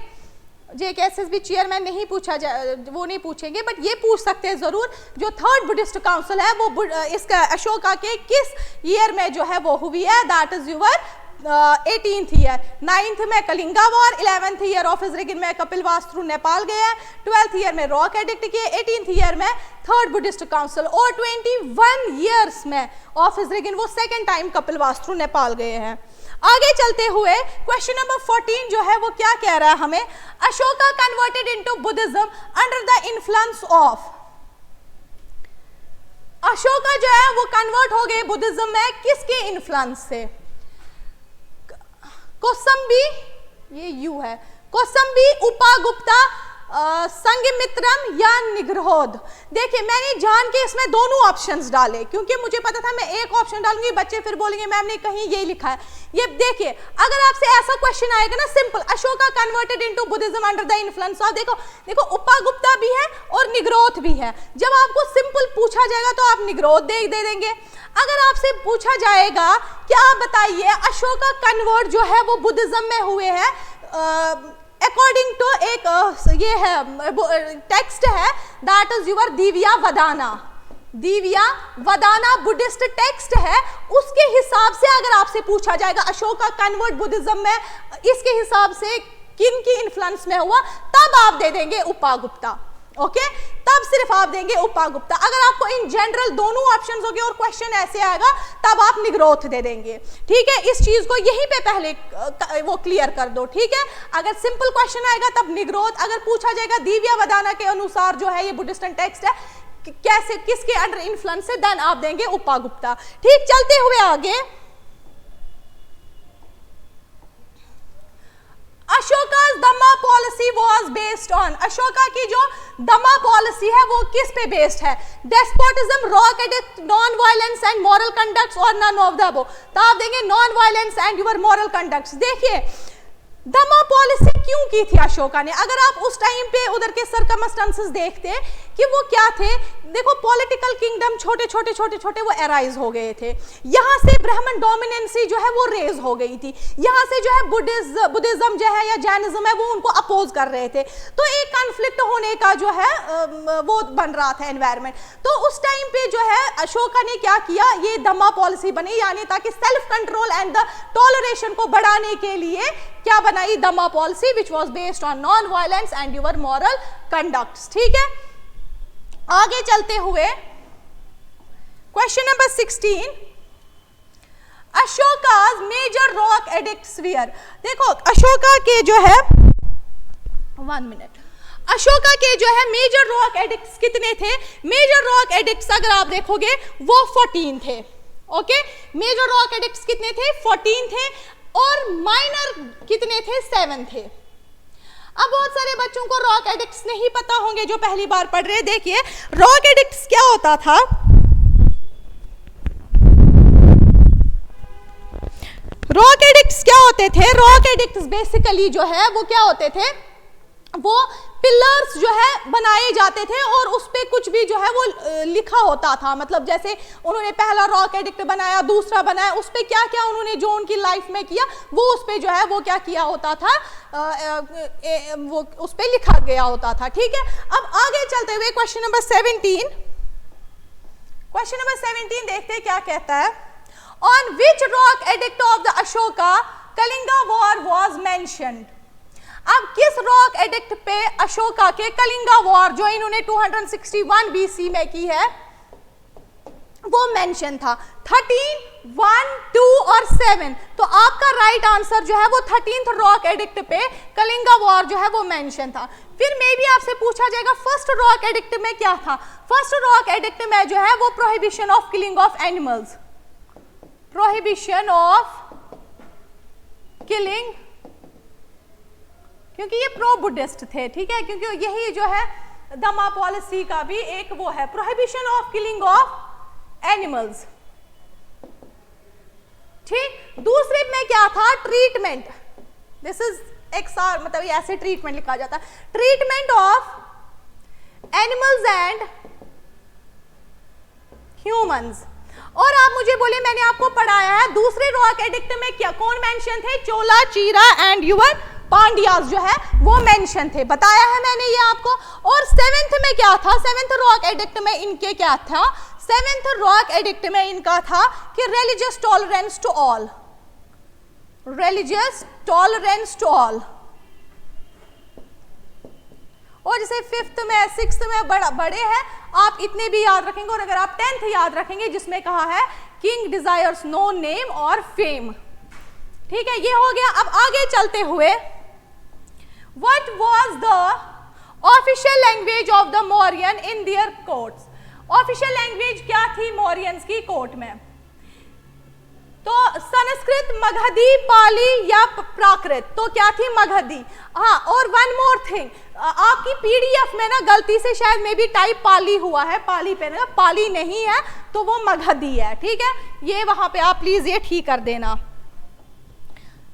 JKSSB चेयरमैन नहीं पूछा जाए, वो नहीं पूछेंगे, बट ये पूछ सकते हैं जरूर, जो थर्ड बुद्धिस्ट काउंसिल है वो इसका अशोका के किस ईयर में जो है वो हुई है, that is your 18th year. 9th में Kalinga war, 11th year of his reign में कपिलवास्तु नेपाल गया, 12th ईयर में रॉक एडिक्ट किए, 18th ईयर में थर्ड बुद्धिस्ट काउंसिल, और 21 ईयर्स में ऑफ हिज रेगन वो सेकंड टाइम कपिलवास्तु नेपाल गए हैं। आगे चलते हुए क्वेश्चन नंबर 14 जो है वो क्या कह रहा है हमें, Ashoka converted into Buddhism under the influence of, Ashoka जो है वो कन्वर्ट हो गए बुद्धिज्म में किसके इन्फ्लुएंस से, कौसंबी, ये यू है, कौसंबी, उपागुप्ता, संघमित्रम या निग्रहोध। देखिए मैंने जान के इसमें दोनों ऑप्शंस डाले, क्योंकि मुझे पता था मैं एक ऑप्शन डालूंगी, बच्चे फिर बोलेंगे मैम ने कहीं ये लिखा है। ये देखिए अगर आपसे ऐसा क्वेश्चन आएगा ना simple, Ashoka converted into Buddhism under the influence of, देखो उपागुप्ता भी है और निग्रोध भी है। जब आपको सिंपल पूछा जाएगा तो आप निग्रोध दे देंगे। अगर आपसे पूछा जाएगा कि आप बताइए अशोका कन्वर्ट जो है वो बुद्धिज्म में हुए हैं अकॉर्डिंग टू एक ये है टेक्स्ट है, that is your Divya Vadana, Divya Vadana Buddhist text है, उसके हिसाब से अगर आपसे पूछा जाएगा अशोका कन्वर्ट बुद्धिज्म में इसके हिसाब से किन की इन्फ्लुएंस में हुआ, तब आप दे देंगे उपागुप्ता, ओके तब सिर्फ आप देंगे उपागुप्ता। अगर आपको इन जनरल दोनों ऑप्शंस हो गए और क्वेश्चन ऐसे आएगा तब आप निग्रोथ दे देंगे, ठीक है। इस चीज को यहीं पे पहले वो क्लियर कर दो, ठीक है। अगर सिंपल क्वेश्चन आएगा तब निग्रोथ, अगर पूछा जाएगा दिव्या वदाना के अनुसार जो है ये बुद्धिस्ट टेक्स्ट है कैसे किसके अंडर इन्फ्लुएंस है, देन आप देंगे उपागुप्ता, ठीक। चलते हुए आगे, अशोका's दमा policy was based on, Ashoka की जो दमा पॉलिसी है वो किस पे बेस्ड है, despotism, rock edict, non violence and moral conducts और नन ऑफ द अबव, तो आप देंगे non violence and your moral conducts. देखिए दमा पॉलिसी क्यों की थी अशोका ने, अगर आप उस टाइम पे उधर के सर्कमस्टेंसेस देखते कि वो क्या थे, देखो पॉलिटिकल किंगडम छोटे छोटे वो एराइज हो गए थे, यहाँ से ब्राह्मण डोमिनेंसी जो है वो रेज हो गई थी, यहाँ से जो है बुद्धिज्म जो है या जैनिज्म है वो उनको अपोज कर रहे थे, तो एक कॉन्फ्लिक्ट होने का जो है वो बन रहा था एनवायरमेंट। तो उस टाइम पे जो है अशोका ने क्या किया, ये दमा पॉलिसी बनी, यानी ताकि self control and the toleration को बढ़ाने के लिए क्या बनाई, Dhamma policy which was based on non violence and your moral conducts, ठीक है। आगे चलते हुए question number 16, Ashoka's major rock edicts were. देखो अशोका के जो है 1 मिनट, अशोका के जो है मेजर रॉक एडिक्ट्स कितने थे? मेजर रॉक एडिक्ट्स अगर आप देखोगे वो 14 थे। ओके, मेजर रॉक एडिक्ट्स कितने थे? 14 थे, और माइनर कितने थे? 7 थे। अब बहुत सारे बच्चों को रॉक एडिक्ट्स नहीं पता होंगे जो पहली बार पढ़ रहे। देखिए रॉक एडिक्ट्स क्या होता था। रॉक एडिक्ट्स क्या होते थे? रॉक एडिक्ट्स बेसिकली जो है वो क्या होते थे? वो पिलर्स जो है बनाए जाते थे और उस पे कुछ भी जो है वो लिखा होता था। मतलब जैसे उन्होंने पहला रॉक एडिक्ट बनाया, दूसरा बनाया, उस पे क्या क्या उन्होंने जो उनकी लाइफ में किया वो उस पे जो है वो क्या किया होता था, वो उस पे लिखा गया होता था। ठीक है, अब आगे चलते हुए क्वेश्चन नंबर 17, क्वेश्चन नंबर 17 देखते हैं क्या कहता है। On which rock edict of the Ashoka Kalinga war was mentioned. अब किस रॉक एडिक्ट पे अशोका के कलिंगा वॉर जो इन्होंने 261 BC में की है वो मेंशन था? 13, 1, 2 और 7। तो आपका राइट आंसर जो है वो 13th रॉक एडिक्ट पे कलिंगा वॉर जो है वो मेंशन था। फिर मे भी आपसे पूछा जाएगा फर्स्ट रॉक एडिक्ट में क्या था? फर्स्ट रॉक एडिक्ट में जो है वो prohibition of killing of animals, prohibition of killing, क्योंकि ये प्रो बुद्धिस्ट थे। ठीक है, क्योंकि यही जो है दमा पॉलिसी का भी एक वो है, prohibition of killing of animals. ठीक, दूसरे में क्या था? ट्रीटमेंट, दिस इज XR, मतलब ये ऐसे ट्रीटमेंट लिखा जाता है, treatment of animals and humans. और आप मुझे बोले मैंने आपको पढ़ाया है दूसरे रॉक एडिक्ट में क्या कौन मेंशन थे? चोला, चीरा एंड युवर पांड्यास जो है वो मेंशन थे, बताया है मैंने ये आपको। और 7th में क्या था? 7th रॉक एडिक्ट में इनके क्या था? 7th रॉक एडिक्ट में इनका था कि religious tolerance to all, religious tolerance to all. और जैसे 5th में 6th में बड़े हैं, आप इतने भी याद रखेंगे। और अगर आप 10th याद रखेंगे जिसमें कहा है किंग डिजायर्स नो नेम और फेम। ठीक है, ये हो गया। अब आगे चलते हुए What was the official language of the Mauryan in their courts? Official language क्या थी मौर्यंस की कोर्ट में? तो संस्कृत, मगधी, पाली या प्राकृत? तो क्या थी? मगधी। हाँ, और वन मोर थिंग, आपकी PDF में ना गलती से शायद में भी टाइप पाली हुआ है, पाली पे ना, पाली नहीं है तो वो मगधी है। ठीक है, ये वहां पे आप प्लीज ये ठीक कर देना।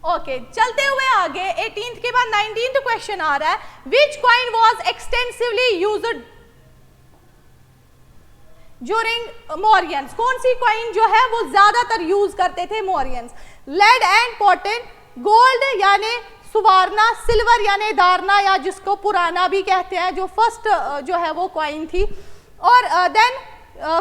ओके, चलते हुए आगे 18th के बाद 19th क्वेश्चन आ रहा है। Which coin was extensively used during Mauryans? कौन सी कॉइन जो है वो ज्यादातर यूज करते थे मौर्यंस? लेड एंड पॉटन, गोल्ड यानी सुवारना, सिल्वर यानी दारना या जिसको पुराना भी कहते हैं, जो फर्स्ट जो है वो कॉइन थी, और देन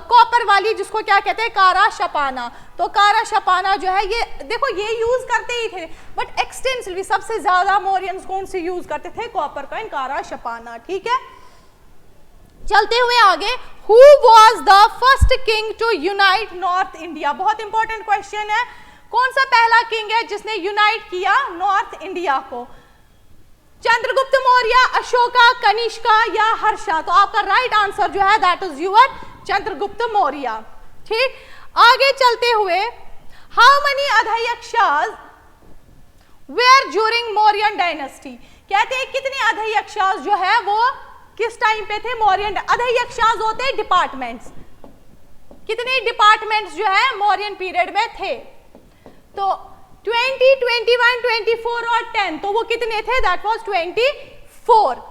कॉपर वाली जिसको क्या कहते हैं? कारा शपाना। तो कारा शपाना जो है ये देखो ये यूज करते ही थे, बट एक्सटेंसिवली सबसे ज्यादा मौर्यंस कौन सी यूज करते थे? कॉपर कॉइन, कारा शपाना। ठीक है, चलते हुए आगे, who was the first king to unite north India? बहुत इंपॉर्टेंट क्वेश्चन है। कौन सा पहला किंग है जिसने यूनाइट किया नॉर्थ इंडिया को? चंद्रगुप्त मौर्य, अशोका, कनिष्का या हर्षा? तो आपका राइट आंसर जो है that is your Chandragupta Maurya. ठीक, आगे चलते हुए, how many Adhyakshas were during Mauryan dynasty? कहते हैं कितने अध्यक्षास जो है वो किस टाइम पे थे? मौर्यन। अध्यक्षास होते हैं डिपार्टमेंट्स, कितने डिपार्टमेंट्स जो है मौर्यन पीरियड में थे? तो 20, 21, 24 और 10, तो वो कितने थे? That was 24।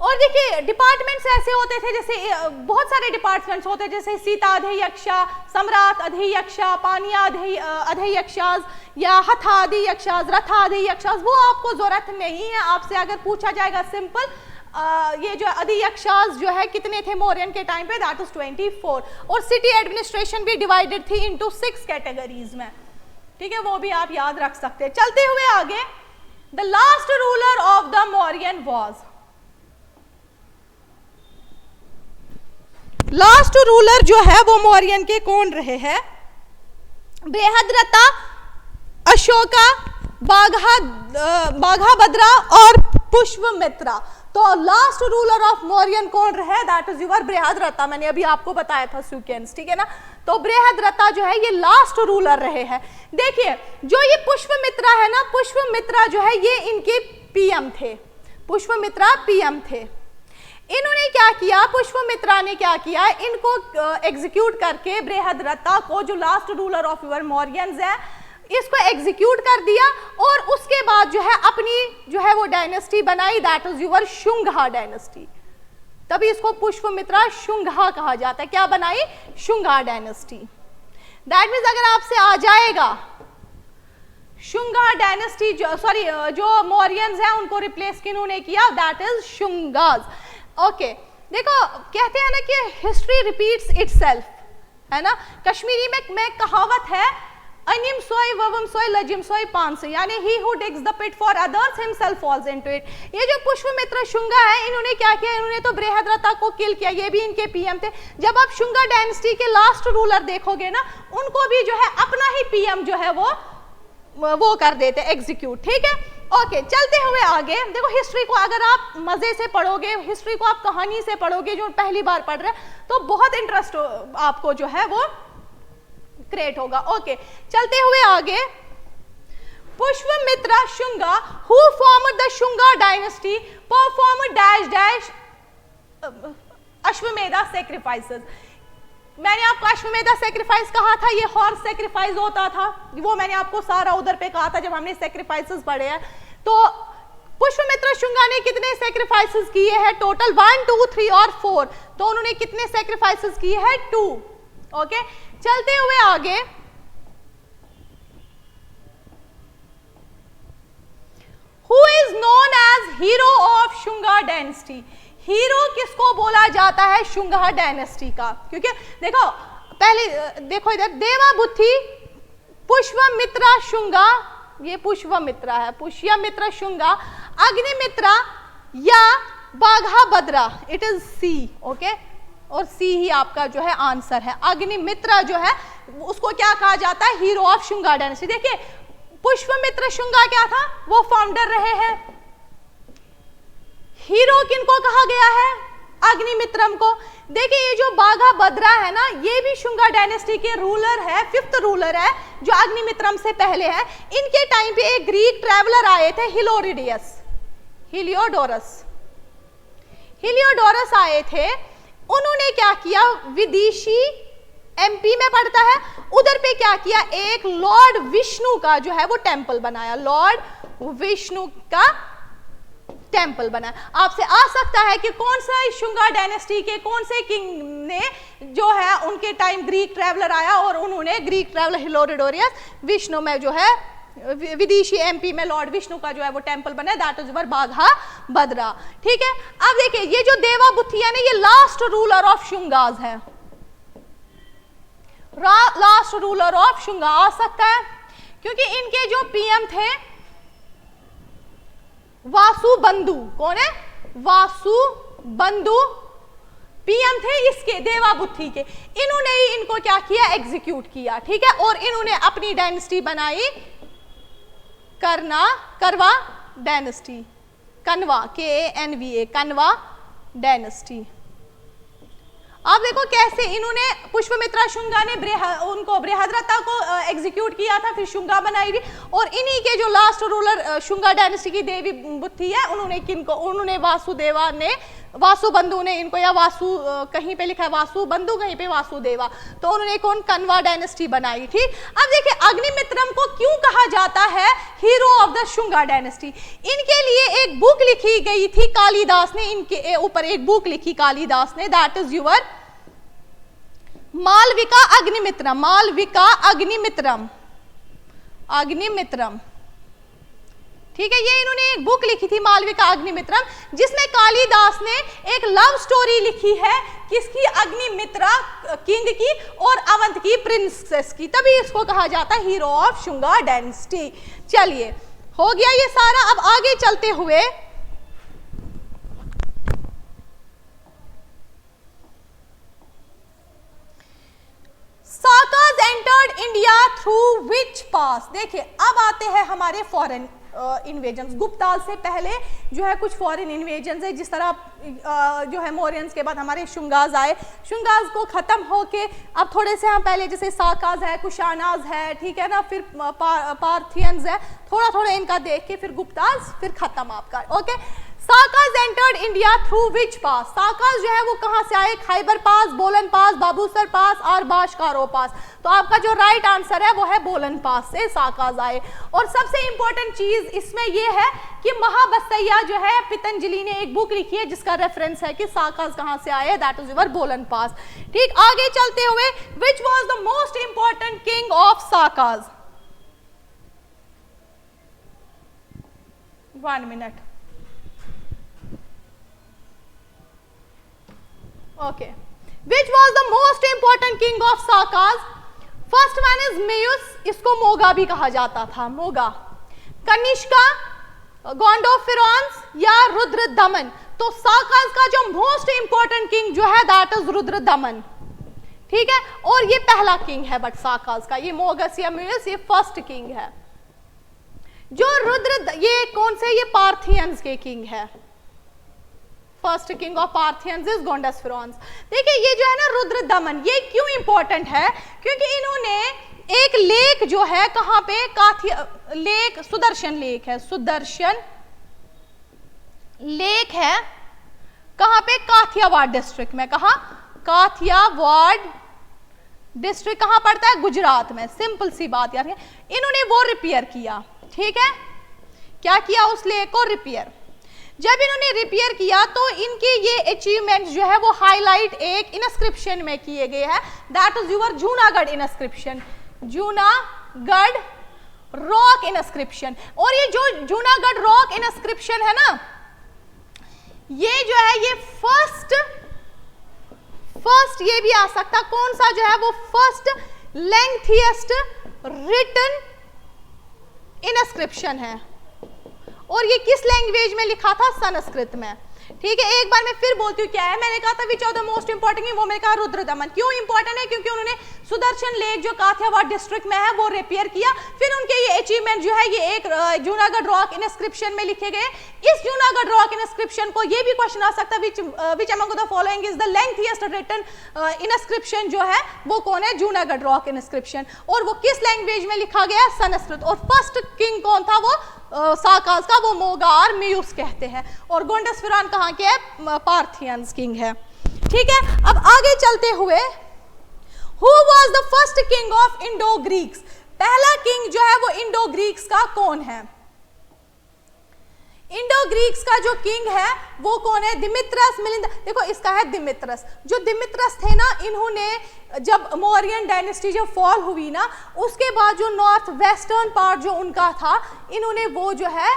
और देखिए डिपार्टमेंट्स ऐसे होते थे, जैसे बहुत सारे डिपार्टमेंट्स होते हैं, जैसे सीता अध्यक्षा, सम्राट अध्यक्षा, पानिया अध्यक्षास या हथा अध्यक्षास, रथा अध्यक्षास, वो आपको जरूरत नहीं है। आपसे अगर पूछा जाएगा सिंपल ये जो अध्यक्षास जो है कितने थे मौर्यन के टाइम पे? That is 24। और सिटी एडमिनिस्ट्रेशन भी डिवाइडेड थी इनटू 6 कैटेगरीज में। ठीक है, वो भी आप याद रख सकते हैं। चलते हुए आगे, the last ruler of the Mauryan was? Last ruler जो है वो मौर्यन के कौन रहे हैं? बृहद्रथा, अशोका, बाघाभद्रा और पुष्यमित्रा। तो लास्ट रूलर ऑफ मौर्यन कौन रहे? That is your Brihadratha. मैंने अभी आपको बताया था सीक्वेंस, ठीक है ना। तो बृहद्रथा जो है ये लास्ट रूलर रहे हैं। देखिए जो ये पुष्यमित्रा है ना, पुष्यमित्रा जो है ये इनके पीएम थे, पुष्यमित्रा पीएम थे। इन्होंने क्या किया, पुष्यमित्रा ने क्या किया, इनको एग्जीक्यूट करके बृहद्रथा को, जो last ruler of your Mauryans है, इसको एग्जीक्यूट कर दिया और उसके बाद जो है अपनी जो है वो डायनेस्टी बनाई, that is your Shunga dynasty. तभी इसको पुष्यमित्रा शुंगा कहा जाता है। क्या बनाई? शुंगा डायनेस्टी। दैट मीन्स अगर आपसे आ जाएगा शुंगा डायनेस्टी, जो मौर्यंस हैं उनको रिप्लेस किन्होंने किया, दैट इज शुंगास। ओके, देखो कहते हैं ना कि हिस्ट्री रिपीट्स इटसेल्फ, है ना। कश्मीरी में कहावत है, अनिम सोय ववम सोय लजिम सोय पान से, यानी he who digs the pit for others himself falls into it. ये जो पुष्यमित्र शुंगा है, इन्होंने क्या किया, इन्होंने तो बृहद्रथा को किल किया, ये भी इनके पीएम थे। जब आप शुंगा डायनेस्टी के लास्ट रूलर देखोगे ना, उनको भी जो है अपना ही पीएम जो है वो कर देते एग्जीक्यूट, ठीक है। ओके, चलते हुए आगे देखो, हिस्ट्री को अगर आप मजे से पढ़ोगे, हिस्ट्री को आप कहानी से पढ़ोगे, जो पहली बार पढ़ रहे हैं, तो बहुत इंटरेस्ट आपको जो है वो क्रिएट होगा। ओके, चलते हुए आगे, Pushyamitra Shunga who formed the Shunga dynasty perform dash dash Ashvamedha sacrifices. मैंने आपको अश्वमेधा सैक्रिफाइस कहा था, ये हॉर्स सैक्रिफाइस होता था, वो मैंने आपको सारा उधर पे कहा था जब हमने सैक्रिफाइसेस पढ़े हैं। तो पुष्यमित्र शुंगा ने कितने सैक्रिफाइसेस किए हैं? टोटल 1, 2, 3 और 4। तो उन्होंने कितने सैक्रिफाइसेस किए हैं? 2। ओके, चलते हुए आगे, who is known as hero of Shunga dynasty. Hero किसको बोला जाता है शुंगा डायनेस्टी का? क्योंकि देखो पहले देखो इधर, देवाबुथी, पुष्यमित्रा शुंगा, ये पुष्यमित्रा है, पुष्यमित्र शुंगा, अग्निमित्रा या बाघाभद्रा, इट इज सी। ओके, और सी ही आपका जो है आंसर है। अग्निमित्रा जो है उसको क्या कहा जाता है? Hero of Shunga dynasty. देखिए पुष्यमित्र शुंगा क्या था? वो फाउंडर रहे हैं। हीरो किनको कहा गया है? अग्निमित्रम को। देखिए ये जो बाघाभद्रा है ना, ये भी शुंगा डायनेस्टी के रूलर है, 5th रूलर है, जो अग्निमित्रम से पहले है। इनके टाइम पे एक ग्रीक ट्रैवलर आए थे, हिलियोडोरस आए थे। उन्होंने क्या किया, विदिशी एमपी में पड़ता है, उधर पे क्या किया, एक लॉर्ड विष्णु का जो है वो टेंपल बनाया, लॉर्ड विष्णु का टेंपल बनाया। आपसे आ सकता है कि कौन सा शुंगा डायनेस्टी के कौन से किंग ने जो है उनके टाइम ग्रीक ट्रैवलर आया और उन्होंने ग्रीक ट्रैवलर हिलियोडोरस विष्णु में जो है विदिशी एमपी में लॉर्ड विष्णु का जो है वो टेंपल बना, दैट इज बाघाभद्रा। ठीक है, अब देखिए ये जो देवाबुथी है ना, ये लास्ट रूलर ऑफ शुंगास है, लास्ट रूलर ऑफ शुंगा आ सकता है क्योंकि इनके जो पीएम थे वासुबंधु, कौन है? वासुबंधु पीएम थे इसके, देवाबुथी के। इन्होंने ही इनको क्या किया, एग्जीक्यूट किया। ठीक है, और इन्होंने अपनी डायनेस्टी बनाई करवा डायनेस्टी, कनवा, KANVA, कनवा डायनेस्टी। आप देखो कैसे इन्होंने पुष्यमित्रा शुंगा ने उनको बृहद्रथा को एग्जीक्यूट किया था, फिर शुंगा बनाई थी, और इन्हीं के जो लास्ट रूलर शुंगा डायनेस्टी की देवी बुद्धि है, उन्होंने किनको, उन्होंने वासुदेवा ने, वासुबंधु ने इनको, या वासु कहीं पे लिखा है वासुबंधु, कहीं पे वासुदेवा, तो उन्होंने कौन, कनवा डायनेस्टी बनाई। ठीक, अब देखिए अग्निमित्रम को क्यों कहा जाता है hero of the Shunga dynasty? इनके लिए एक बुक लिखी गई थी कालिदास ने, इनके ऊपर एक बुक लिखी कालिदास ने, that is your Malvika Agnimitram, Malvika Agnimitram, Agnimitram. ठीक है, ये इन्होंने एक बुक लिखी थी मालविका अग्निमित्रम, जिसमें कालिदास ने एक लव स्टोरी लिखी है, किसकी? अग्निमित्रा किंग की और अवंत की प्रिंसेस की, तभी इसको कहा जाता है हीरो ऑफ शुंगा डायनेस्टी। चलिए, हो गया ये सारा। अब आगे चलते हुए साकाज एंटर्ड इंडिया थ्रू विच पास। देखिए अब आते हैं हमारे फॉरेन इन्वेजन्स। गुप्ताज से पहले जो है कुछ फॉरेन इन्वेजन्स है, जिस तरह जो है मौर्यंस के बाद हमारे शुंगाज आए, शुंगाज को खत्म होके अब थोड़े से हम पहले जैसे साकाज है, कुशानाज है, ठीक है ना, फिर पार्थियंस है, थोड़ा थोड़ा इनका देख के फिर गुप्ताज, फिर खत्म आपका। Okay, Sakas entered India through which pass. Sakas जो है वो कहां से आए? खैबर पास, बोलन पास, बाबूसर पास और बाशकारो पास। तो आपका जो राइट आंसर है वो है बोलन पास से साकाज आए। और सबसे इंपॉर्टेंट चीज इसमें ये है कि महावस्सैया जो है पतंजलि ने एक बुक लिखी है जिसका रेफरेंस है कि साकाज कहां से आए, दैट इज योर बोलन पास। ठीक, आगे चलते हुए, which was the most important king of साकाज? 1 minute. Okay, which was the most important king of Sakas? First one is Meus, इसको मोगा भी कहा जाता था, मोगा। कनिष्का, गोंडोफिरोंस या रुद्रदमन। तो साकास का जो मोस्ट इंपॉर्टेंट किंग जो है दैट इज रुद्रदमन, ठीक है, और ये पहला किंग है बट साकास का, ये मोगस या म्यूस ये फर्स्ट किंग है। जो रुद्र, ये कौन से? ये पार्थियंस के किंग है। First king of Parthians is Gondophares. देखिए ये जो है ना रुद्रदमन, ये क्यों इंपॉर्टेंट है? क्योंकि इन्होंने एक लेक जो है कहां पे, काथिया लेक, सुदर्शन लेक है, सुदर्शन लेक है कहां पे? काथियावाड़ डिस्ट्रिक्ट में। कहा? काथियावाड़ डिस्ट्रिक्ट कहां पड़ता है? गुजरात में। सिंपल सी बात यार, इन्होंने वो रिपेयर किया, ठीक है, क्या किया? उस लेक को रिपेयर। जब इन्होंने रिपेयर किया तो इनके ये अचीवमेंट जो है वो हाईलाइट एक इनस्क्रिप्शन में किए गए हैं, that is your Junagadh inscription, Junagadh rock inscription. और ये जो जूनागढ़ रॉक इनस्क्रिप्शन है ना, ये जो है ये फर्स्ट ये भी आ सकता, कौन सा जो है वो फर्स्ट लेंथिएस्ट रिटन इनस्क्रिप्शन है। और ये किस लैंग्वेज में लिखा था? संस्कृत में। ठीक है, एक बार मैं फिर बोलती हूँ क्या है, मैंने कहा था विच ऑफ द मोस्ट इंपॉर्टेंट, वो मैंने कहा रुद्रदमन। क्यों इंपॉर्टेंट है? क्योंकि उन्होंने सुदर्शन लेक जो काठियावाड़ डिस्ट्रिक्ट में है वो रिपेयर किया। फिर उनके ये अचीवमेंट जो है ये एक जूनागढ़ रॉक इनस्क्रिप्शन में लिखे गए। इस जूनागढ़ रॉक इनस्क्रिप्शन को ये भी क्वेश्चन आ सकता है which among the following is the lengthiest written inscription जो है वो कौन है? Junagadh rock inscription. और वो किस लैंग्वेज में लिखा गया? संस्कृत। और फर्स्ट किंग कौन था? वो साकास का, वो मोगार मियूस कहते हैं। और गोंडसफिरोन कहाँ के है? पार्थियंस किंग है। ठीक है, अब आगे चलते हुए, who was the first king of Indo Greeks? पहला किंग जो है वो इंडो ग्रीक्स का कौन है? इंडो ग्रीक्स का जो किंग है वो कौन है? दिमित्रस, मिलिंद। देखो इसका है दिमित्रस। जो दिमित्रस थे ना, इन्होंने जब मौर्यन डायनेस्टी जब फॉल हुई ना, उसके बाद जो नॉर्थ वेस्टर्न पार्ट जो उनका था, इन्होंने वो जो है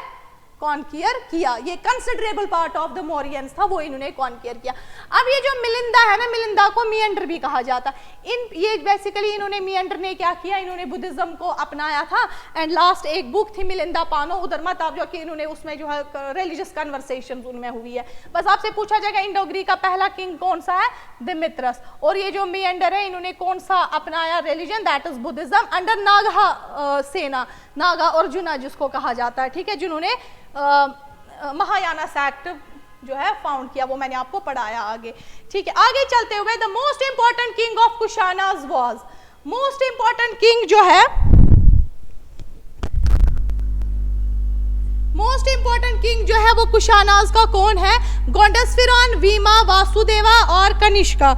कॉन्कियर किया। ये considerable part of the Mauryans था, वो इन्होंने कॉन्कियर किया। अब ये जो मिलिंदा है ना, मिलिंदा को मियंडर भी कहा जाता। ये बेसिकली इन्होंने, मियंडर ने क्या किया, इन्होंने बुद्धिज्म को अपनाया था। एंड लास्ट एक बुक थी मिलिंदा पानो, उधर मत आप, जो कि इन्होंने उसमें जो है रिलीजियस कन्वर्सेशन उनमें हुई है। बस आपसे पूछा जाएगा इंडो ग्रीक का पहला किंग कौन सा है? दिमित्रस। और ये जो मियंडर है, इन्होंने कौन सा अपनाया religion? That is Buddhism under Naga सेना, नागा अर्जुना जिसको कहा जाता है। ठीक है, जिन्होंने महायाना सेक्ट जो है फाउंड किया, वो मैंने आपको पढ़ाया आगे। ठीक है, आगे चलते हुए, the most important king of Kushanas was, most important king जो है, मोस्ट इंपॉर्टेंट किंग जो है वो कुशानास का कौन है? गोंडसफिरोन, वीमा, वासुदेवा और कनिष्का।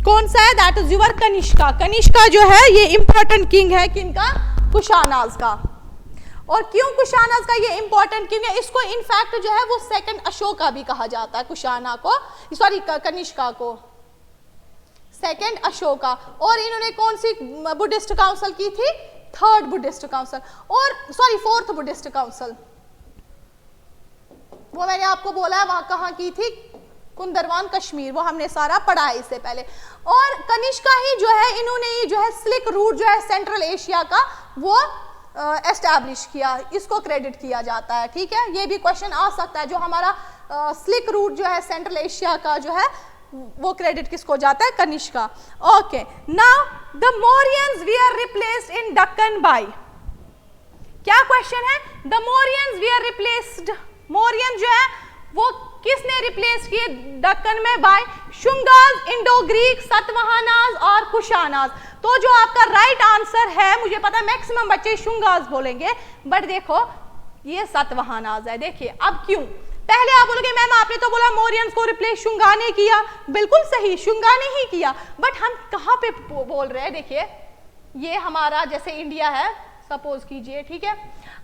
कौन सा है? That is your Kanishka. Kanishka जो है ये इंपॉर्टेंट किंग है किनका? कुशानास का। और क्यों कुशानास का ये इंपॉर्टेंट किंग है? इसको इनफैक्ट जो है वो सेकंड अशोका भी कहा जाता है, कुशाना को, सॉरी कनिष्का को सेकंड अशोका। और इन्होंने कौन सी बुद्धिस्ट काउंसिल की थी? थर्ड बुद्धिस्ट काउंसिल, और सॉरी फोर्थ बुद्धिस्ट काउंसिल। वो मैंने आपको बोला है वहां कहाँ की थी? कुंदरवान, कश्मीर। वो हमने सारा पढ़ा है इससे पहले। और कनिष्का ही जो है, इन्होंने ही जो है सिल्क रूट जो है सेंट्रल एशिया का वो एस्टैब्लिश किया, इसको क्रेडिट किया जाता है। ठीक है, ये भी क्वेश्चन आ सकता है, जो हमारा स्लिक रूट जो है सेंट्रल एशिया का जो है वो क्रेडिट किसको जाता है? Kanishka. Okay, now the Mauryans were replaced in Deccan by, क्या क्वेश्चन है? The Mauryans were replaced, Mauryan जो है वो किसने रिप्लेस किए दक्कन में? By Shungas, Indo Greek, Satavahanas और कुशानाज। तो जो आपका राइट आंसर है, मुझे पता है मैक्सिमम बच्चे शुंगाज बोलेंगे, बट देखो ये सतवाहनाज है। देखिए अब क्यों, पहले आप बोलोगे मैम आपने तो बोला मौर्यंस को रिप्लेस शुंगा ने किया, बिल्कुल सही, शुंगा ने ही किया, बट हम कहां पे बोल रहे हैं? देखिए ये हमारा जैसे इंडिया है सपोज कीजिए, ठीक है,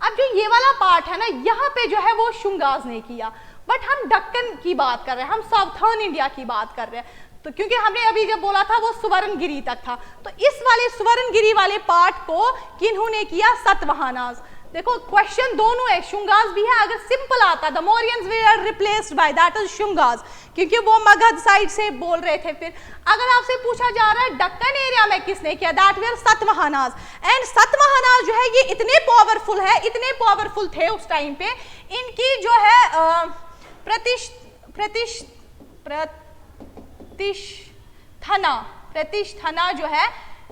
अब जो ये वाला पार्ट है ना, यहाँ पे जो है वो शुंगाज ने किया, बट हम दक्कन की बात कर रहे हैं, हम साउथर्न इंडिया की बात कर रहे हैं, तो क्योंकि हमने अभी जब बोला था वो सुवर्णगिरी तक था, तो इस वाले सुवर्णगिरी वाले पार्ट को किन्होंने किया? सतवाहनाज। देखो क्वेश्चन दोनों है, शुंगाज भी है, अगर सिंपल आता the Mauryans were replaced by, that is Shungas, क्योंकि वो मगध साइड से बोल रहे थे। फिर अगर आपसे पूछा जा रहा है दक्कन एरिया में किसने किया, that were Satavahanas. And Satavahanas जो है ये इतने पावरफुल है, इतने पावरफुल थे उस टाइम पे, इनकी जो है प्रतिष्ठना जो है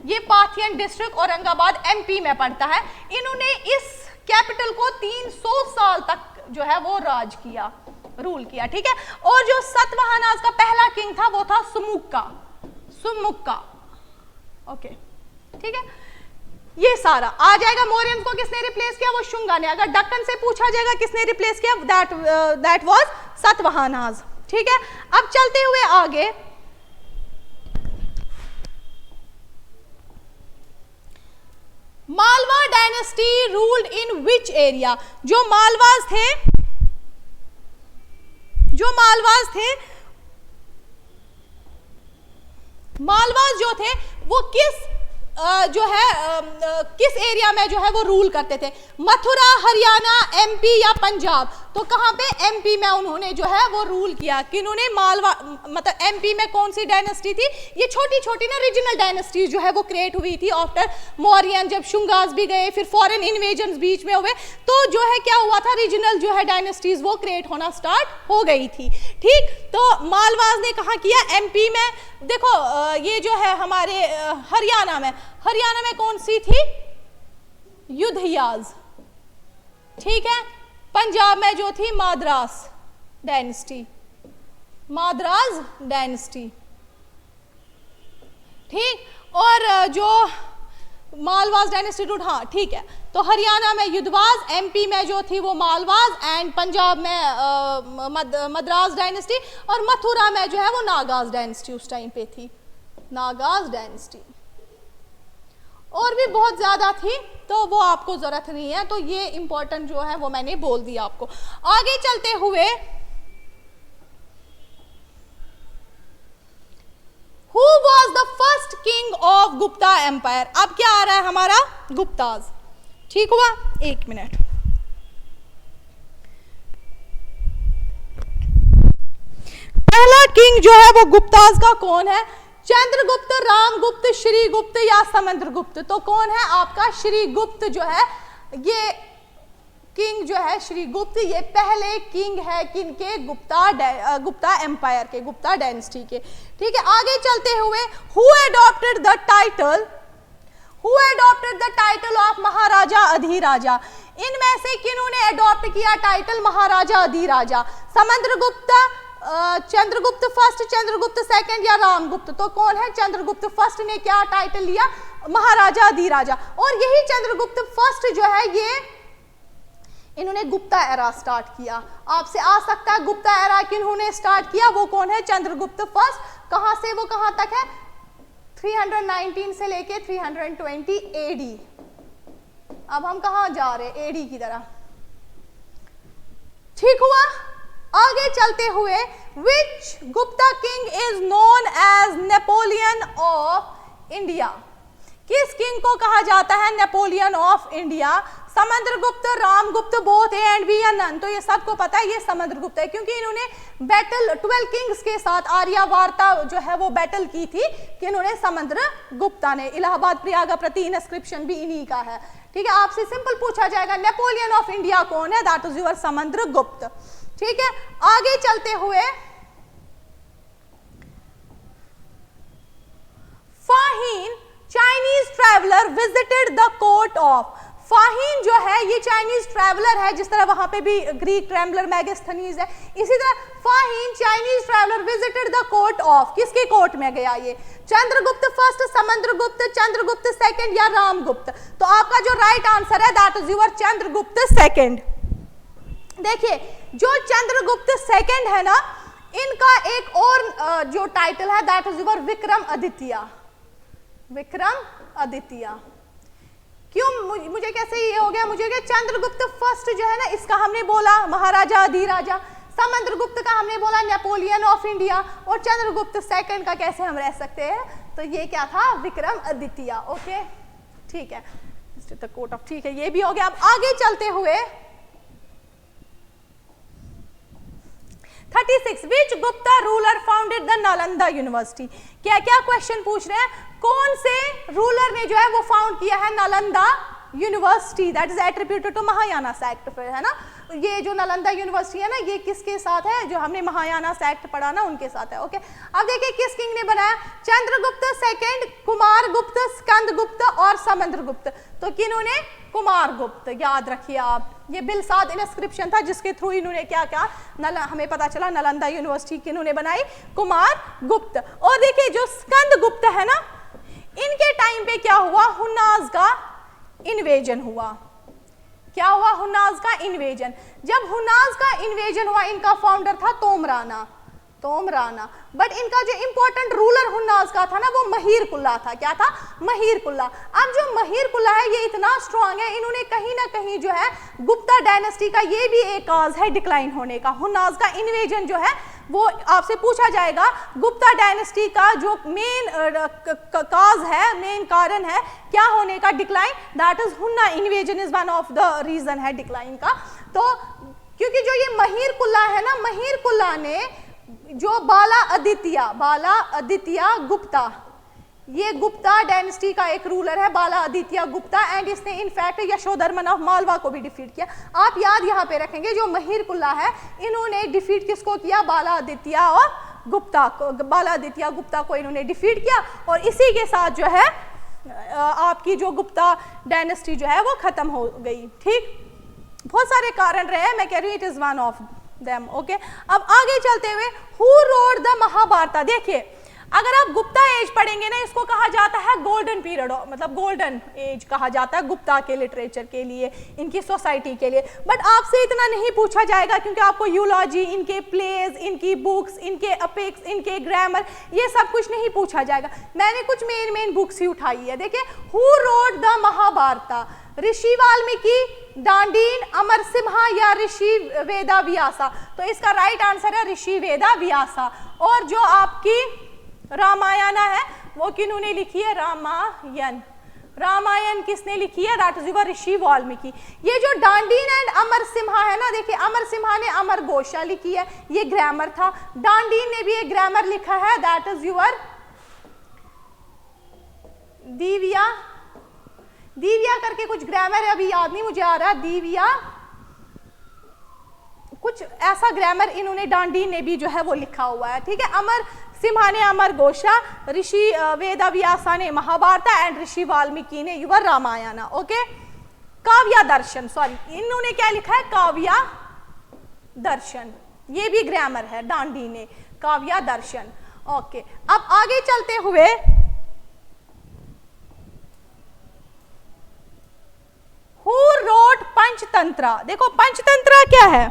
ये पाथियन डिस्ट्रिक्ट औरंगाबाद एमपी में पड़ता है। इन्होंने इस कैपिटल को 300 साल तक जो है वो राज किया, रूल किया, ठीक है। और जो सतवाहनाज का पहला किंग था वो था सुमुक्का, ओके, ठीक है। ये सारा आ जाएगा। मौर्यंस को किसने रिप्लेस किया? वो शुंगा ने। अगर दक्कन से पूछा जाएगा किसने रिप्लेस किया, दैट वाज सतवाहनाज, ठीक है। अब चलते हुए आगे, Malwa dynasty ruled in which area? जो मालवास जो थे वो किस एरिया में जो है वो रूल करते थे? मथुरा, हरियाणा, एमपी या पंजाब? तो कहां पे? एमपी में उन्होंने जो है वो रूल किया। किन्होंने? मालवा, मतलब एमपी में कौन सी डायनेस्टी थी? ये छोटी छोटी ना रीजनल डायनेस्टीज जो है वो क्रिएट हुई थी आफ्टर मौर्यन, जब शुंगास भी गए, फिर फॉरेन इन्वेजन्स बीच में हुए, तो जो है क्या हुआ था, रीजनल जो है डायनेस्टीज वो क्रिएट होना स्टार्ट हो गई थी, ठीक। तो मालवास ने कहा किया? एमपी में। देखो ये जो है हमारे हरियाणा में कौन सी थी? युद्धयाज, ठीक है। पंजाब में जो थी माद्रास डायनेस्टी, ठीक। और जो मालवास डायनेस्टी रूट, हाँ ठीक है। तो हरियाणा में युद्धवाज, एमपी में जो थी वो मालवास, एंड पंजाब में मद्रास डायनेस्टी, और मथुरा में जो है वो नागाज डायनेस्टी उस टाइम पे थी, नागाज डायनेस्टी। और भी बहुत ज्यादा थी, तो वो आपको जरूरत नहीं है, तो ये इंपॉर्टेंट जो है वो मैंने बोल दिया आपको। आगे चलते हुए, Who was the first king of Gupta empire? अब क्या आ रहा है हमारा? गुप्ताज, ठीक हुआ। एक मिनट, पहला किंग जो है वो गुप्ताज का कौन है? चंद्रगुप्त, रामगुप्त, श्रीगुप्त या समुद्रगुप्त? तो कौन है आपका? श्रीगुप्त जो है, ये किंग जो है श्रीगुप्त, ये पहले किंग है किनके? गुप्ता एम्पायर के, गुप्ता डायनेस्टी के, ठीक है। आगे चलते हुए, who adopted the title of Maharaja Adhiraja? इनमें से किन्होंने एडॉप्ट किया title Maharaja Adhiraja? Samudragupta, Chandragupta first, Chandragupta second या रामगुप्त? तो कौन है? चंद्रगुप्त फर्स्ट ने क्या टाइटल लिया? महाराजा अधिराजा। और यही चंद्रगुप्त फर्स्ट जो है ये इन्होंने गुप्ता एरा स्टार्ट किया। आपसे आ सकता है गुप्ता एरा किन्होंने स्टार्ट किया, वो कौन है? चंद्रगुप्त फर्स्ट। कहां से वो कहां तक है? 319 से लेके 320 एडी। अब हम कहां जा रहे हैं? एडी की तरह, ठीक हुआ। आगे चलते हुए, which Gupta king is known as Napoleon of India? किस किंग को कहा जाता है Napoleon of India? Samudragupta, Ramagupta, both A and B या नन? तो ये सबको पता है ये समुद्रगुप्त है, क्योंकि इन्होंने बैटल 12 किंग्स के साथ आर्यावार्ता जो है वो बैटल की थी, कि इन्होंने समुद्रगुप्ता ने। इलाहाबाद प्रयाग प्रति इंस्क्रिप्शन भी इन्हीं का है, ठीक है। आपसे सिंपल पूछा जाएगा नेपोलियन ऑफ इंडिया कौन है? दैट इज योर समुद्रगुप्त, ठीक है। आगे चलते हुए, फाहीन Chinese traveller visited the court of. फाहीन जो है ये चाइनीज ट्रैवलर है, जिस तरह वहां पे भी ग्रीक ट्रैवलर मैगस्थनीज है, इसी तरह फाहीन Chinese traveller visited the court of. किसके कोर्ट में गया ये? चंद्रगुप्त फर्स्ट, समुद्रगुप्त, चंद्रगुप्त सेकंड या रामगुप्त? तो आपका जो राइट आंसर है that is your Chandragupta second. देखिए जो चंद्रगुप्त सेकंड है ना, इनका एक और जो टाइटल है that is your Vikram Aditya. Vikram Aditya क्यों? मुझे कैसे ये हो गया? मुझे क्या चंद्रगुप्त फर्स्ट जो है ना, इसका हमने बोला महाराजा अधिराजा, समुद्रगुप्त का हमने बोला नेपोलियन ऑफ इंडिया, और चंद्रगुप्त सेकंड का कैसे हम रह सकते हैं? तो ये क्या था? विक्रम आदित्य। ओके ठीक है, कोर्ट ऑफ, ठीक है, ये भी हो गया। अब आगे चलते हुए 36 which Gupta ruler founded the Nalanda university. क्या क्या क्वेश्चन पूछ रहे हैं? कौन से रूलर ने जो है वो फाउंड किया है Nalanda university? That is attributed to Mahayana sect, फिर है ना। ये जो नालंदा यूनिवर्सिटी है ना, ये किसके साथ है? जो हमने महायाना सेक्ट पढ़ा ना, उनके साथ है। ओके अब देखिए किस किंग ने बनाया? चंद्रगुप्त सेकंड, कुमारगुप्त, स्कंदगुप्त और समुद्रगुप्त। तो किन्होंने? कुमारगुप्त। याद रखिए आप, ये बिलसाद इंस्क्रिप्शन था जिसके थ्रू इन्होंने क्या क्या हमें पता चला नालंदा यूनिवर्सिटी किन्होंने बनाई? कुमारगुप्त। और देखिए जो स्कंदगुप्त है ना, इनके टाइम पे क्या हुआ? हुन्नास का इन्वेजन हुआ। क्या हुआ? हुन्नास का इन्वेजन। जब हुन्नास का इन्वेजन हुआ, इनका फाउंडर था तोमराना। बट इनका जो इंपॉर्टेंट रूलर हुन्नास का था ना, वो महीर कुल्ला था। क्या था? महीर कुल्ला। अब जो महीर कुल्ला है ये इतना स्ट्रांग है, इन्होंने कहीं ना कहीं जो है गुप्ता डायनेस्टी का ये भी एक काज है डिक्लाइन होने का। हुन्नास का इन्वेजन जो है वो आपसे पूछा जाएगा, गुप्ता डायनेस्टी का जो मेन काज है, मेन कारण है क्या होने का decline? That is Huna invasion is one of the reason है डिक्लाइन का। तो क्योंकि जो ये महीर कुल्ला है ना, महीर कुल्ला ने जो बाला आदित्य गुप्ता, ये गुप्ता डायनेस्टी का एक रूलर है बाला आदित्य गुप्ता, एंड इसने इनफैक्ट यशोधर्मन ऑफ मालवा को भी डिफीट किया। आप याद यहाँ पे रखेंगे, जो महीर कुल्ला है इन्होंने डिफीट किसको किया? बाला आदित्य और गुप्ता को। बाला आदित्य गुप्ता को इन्होंने डिफीट किया, और इसी के साथ जो है आपकी जो गुप्ता डायनेस्टी जो है वो खत्म हो गई। ठीक, बहुत सारे कारण रहे, मैं कह रही हूँ it is one of them. Okay अब आगे चलते हुए हु रोट द महाभारत। देखिए अगर आप गुप्ता एज पढ़ेंगे ना, इसको कहा जाता है गोल्डन पीरियड, मतलब गोल्डन एज कहा जाता है गुप्ता के लिटरेचर के लिए, इनकी सोसाइटी के लिए। बट आपसे इतना नहीं पूछा जाएगा, क्योंकि आपको यूलॉजी, इनके प्लेज, इनकी बुक्स, इनके अपेक्स, इनके ग्रामर, ये सब कुछ नहीं पूछा जाएगा। मैंने कुछ मेन बुक्स ही उठाई है। देखिए हु रोट द महाभारत? ऋषि वाल्मीकि, डांडीन, अमर सिम्हा या ऋषि वेदा व्यासा? तो इसका राइट आंसर है ऋषि वेदा व्यासा। और जो आपकी रामायण है वो किन्होंने लिखी है? रामायण किसने लिखी है? दैट इज ऋषि वाल्मीकि। ये जो डांडीन एंड अमर सिम्हा है ना, देखिए अमर सिम्हा ने अमर घोषा लिखी है, ये ग्रामर था। डांडीन ने भी एक ग्रामर लिखा है, दैट इज योर दीविया करके कुछ ग्रामर है, अभी याद नहीं मुझे आ रहा, दीविया कुछ ऐसा ग्रामर इन्होंने, डांडीन ने भी जो है वो लिखा हुआ है। ठीक है, अमर सिम्हा ने अमर घोषा, ऋषि वेदा व्यासा ने महाभारत एंड ऋषि वाल्मीकि ने युवा रामायण। ओके काव्या दर्शन, सॉरी इन्होंने क्या लिखा है? काव्या दर्शन, ये भी ग्रामर है डांडी ने, काव्या दर्शन। ओके अब आगे चलते हुए हु रोट पंचतंत्र। देखो पंचतंत्र क्या है?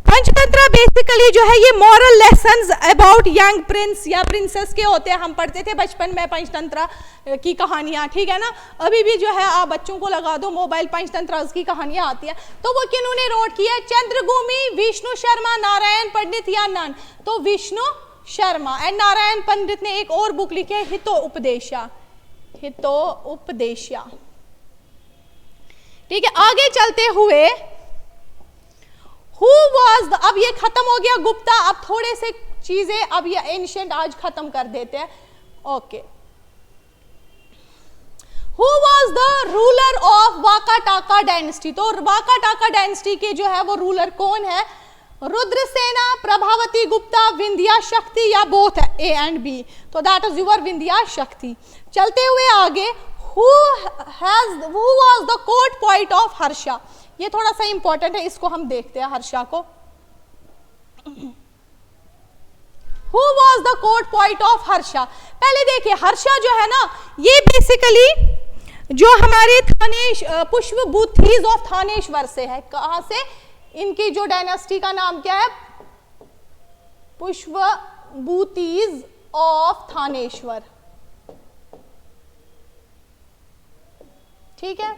पंचतंत्र बेसिकली जो है ये moral lessons about young Prince या प्रिंसेस के होते हैं। हम पढ़ते थे बचपन में पंचतंत्र की कहानियां, ठीक है ना। अभी भी जो है आप बच्चों को लगा दो मोबाइल, पंचतंत्र की कहानियां आती हैं। तो वो किन्होंने रोट किया? चंद्रभूमि, विष्णु शर्मा, नारायण पंडित या नन? तो विष्णु शर्मा। एंड नारायण पंडित ने एक और बुक लिखी है हितोपदेशा, हितोपदेशा। ठीक है आगे चलते हुए Who was the, अब ये खत्म हो गया गुप्ता। अब थोड़े से चीजें अब ये एंशिएंट आज खत्म कर देते हैं। Okay Who was the ruler of Vakataka dynasty? तो वाकाटाका डायनेस्टी के जो है वो रूलर कौन है? रुद्रसेना, प्रभावती गुप्ता, विंध्या शक्ति या बोथ है, ए एंड बी, तो दैट इज यूर विंध्या शक्ति। चलते हुए आगे, who was the court poet of Harsha, ये थोड़ा सा इंपॉर्टेंट है, इसको हम देखते हैं हर्षा को। Who was the court poet of Harsha? पहले देखिए हर्षा जो है ना, ये बेसिकली जो हमारे थानेश पुष्पभूतिज ऑफ थानेश्वर से है। कहां से? इनकी जो डायनेस्टी का नाम क्या है? पुष्पभूतिज ऑफ थानेश्वर, ठीक है।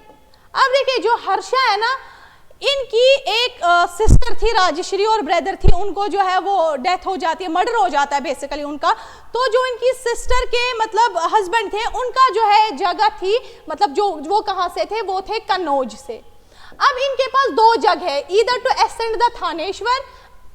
अब देखिए जो हर्षा है ना, इनकी एक सिस्टर थी राजश्री और ब्रदर थी, उनको जो है वो डेथ हो जाती है, मर्डर हो जाता है बेसिकली उनका। तो जो इनकी सिस्टर के मतलब हस्बैंड थे, उनका जो है जगह थी, मतलब जो वो कहाँ से थे, वो थे कन्नौज से। अब इनके पास दो जगह है, either to ascend the Thaneshwar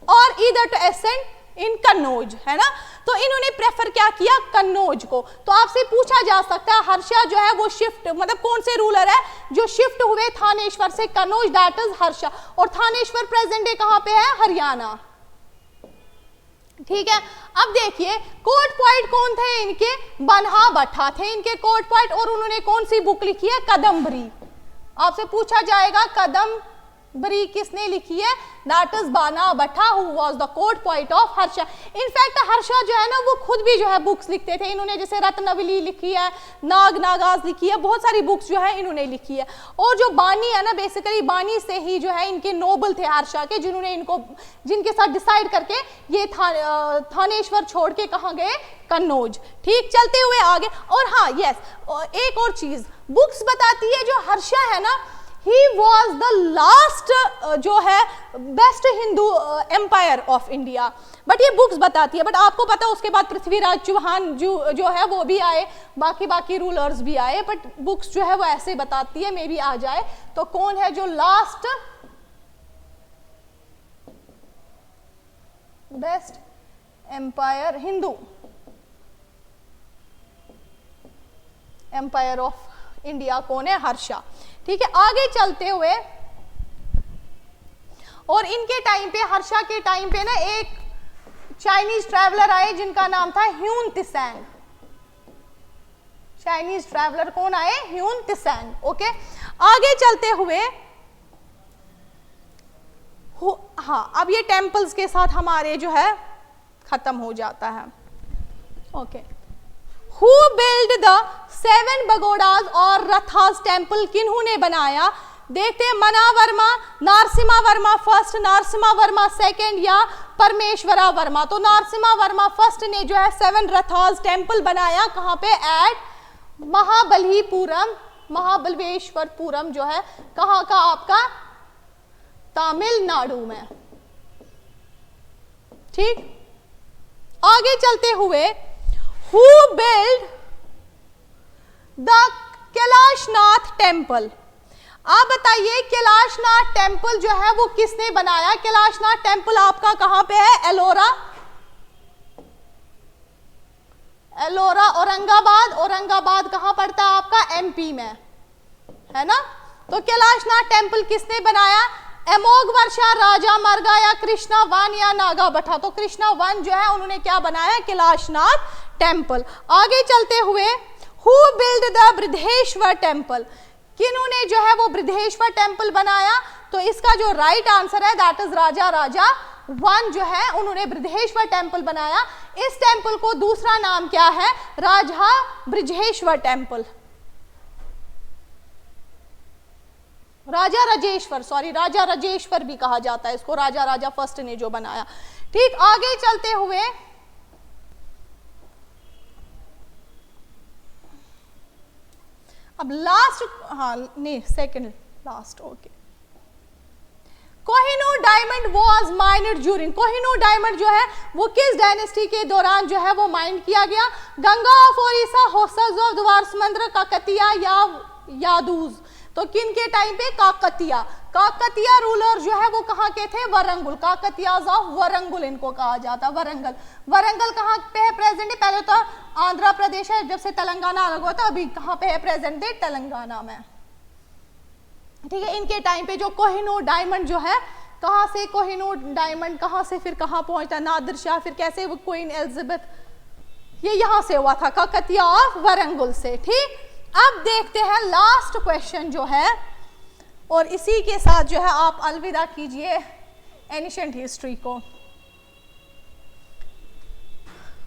और either to ascend in Kannauj, है ना। तो इन्होंने प्रेफर क्या किया? कन्नौज को। तो आपसे पूछा जा सकता है हर्षा जो है वो शिफ्ट, मतलब कौन से रूलर है जो शिफ्ट हुए थानेश्वर से कन्नौज, दैट इज हर्षा। और थानेश्वर प्रेजेंट डे कहां पे है? हरियाणा, ठीक है। अब देखिए कोर्ट पोएट कौन थे इनके? बनहा भट्टा थे इनके कोर्ट पोएट, और उन्होंने कौन सी बुक लिखी है? कदम्बरी। आपसे पूछा जाएगा कदम्बरी किसने लिखी है? दैट इज बाना भट्टा, who was the court poet of Harsha. In fact Harsha जो है ना, वो खुद भी जो है बुक्स लिखते थे। इन्होंने जैसे रत्नवली लिखी है, नाग नागाज लिखी है, बहुत सारी बुक्स जो है इन्होंने लिखी है। और जो बानी है ना, बेसिकली बानी से ही जो है इनके नोबल थे हर्षा के, जिन्होंने इनको, जिनके साथ डिसाइड करके ये थानेश्वर छोड़ के कहाँ गए? कन्नौज, ठीक। चलते हुए आगे, और हाँ यस, एक और चीज बुक्स बताती है, जो हर्षा है ना, he was the last जो है best Hindu empire of India, but ये बुक्स बताती है। बट आपको पता है उसके बाद पृथ्वीराज चौहान जो है वो भी आए, बाकी रूलर्स भी आए, बट बुक्स जो है वो ऐसे बताती है, मे भी आ जाए। तो कौन है जो last best empire, Hindu empire of India कौन है? हर्षा, ठीक है। आगे चलते हुए, और इनके टाइम पे, हर्षा के टाइम पे ना, एक चाइनीज ट्रैवलर आए जिनका नाम था ह्यून त्सिंग। चाइनीज ट्रैवलर कौन आए? Hiuen Tsang, okay. आगे चलते हुए, हाँ अब ये टेम्पल्स के साथ हमारे जो है खत्म हो जाता है, okay. Who built the 7 pagodas और रथास टेम्पल? किन्होंने बनाया? देखते हैं, मना वर्मा, नरसिम्हा वर्मा फर्स्ट, नरसिम्हा वर्मा सेकंड, या परमेश्वरा वर्मा। तो नरसिम्हा वर्मा फर्स्ट ने जो है 7 रथास टेम्पल बनाया। कहाँ पे? एट महाबलीपुरम, महाबलेश्वरपुरम जो है कहाँ का? आपका तमिलनाडु में, ठीक। आगे चलते हुए, Who built the Kailashnath temple? आप बताइए कैलाशनाथ टेम्पल जो है वो किसने बनाया? कैलाशनाथ टेम्पल आपका कहां पे है? एलोरा, एलोरा औरंगाबाद। औरंगाबाद कहां पड़ता है आपका? एमपी में, है ना। तो कैलाशनाथ टेम्पल किसने बनाया? अमोघ वर्षा, राजा मरगा, या कृष्णा वन, या नागा भट्टा। तो कृष्णा वन जो है उन्होंने क्या बनाया? कैलाशनाथ टेम्पल। आगे चलते हुए, who build the Brihadeshwara temple? किन्होंने जो है वो बृहदेश्वर टेम्पल बनाया? तो इसका जो राइट आंसर है दैट इज राजा वन जो है उन्होंने बृहदेश्वर टेम्पल बनाया। इस टेम्पल को दूसरा नाम क्या है? राजा बृहदेश्वर टेम्पल, राजा राजेश्वर, सॉरी राजा राजेश्वर भी कहा जाता है इसको, राजा फर्स्ट ने जो बनाया, ठीक। आगे चलते हुए, अब लास्ट, हाँ नहीं second last, okay. Kohinoor diamond was mind during, Kohinoor diamond जो है वो किस डायनेस्टी के दौरान जो है वो माइन किया गया? गंगा ऑफ ओरिसा, होसस ऑफ द्वारसमंद्र, काकतिया या यादूज। तो किन के टाइम पे? काकतिया। काकतिया रूलर जो है वो कहाँ के थे? वरंगुल, काकतियाज ऑफ वरंगुल इनको कहा जाता। वरंगल, वरंगल कहाँ पे है प्रेजेंट डे? पहले तो आंध्र प्रदेश है, जब से तेलंगाना अलग हुआ था, अभी कहाँ पे है प्रेजेंट डे? तेलंगाना में, ठीक है। इनके टाइम पे जो कोहिनूर डायमंड जो है कहाँ से कोहिनूर डायमंड कहाँ से फिर कहाँ पहुंचता, नादिर शाह, फिर कैसे वो क्वीन एलिजाबेथ, ये यहाँ से हुआ था ककतिया ऑफ वरंगुल से। ठीक, अब देखते हैं लास्ट क्वेश्चन जो है, और इसी के साथ जो है आप अलविदा कीजिए एंशिएंट हिस्ट्री को।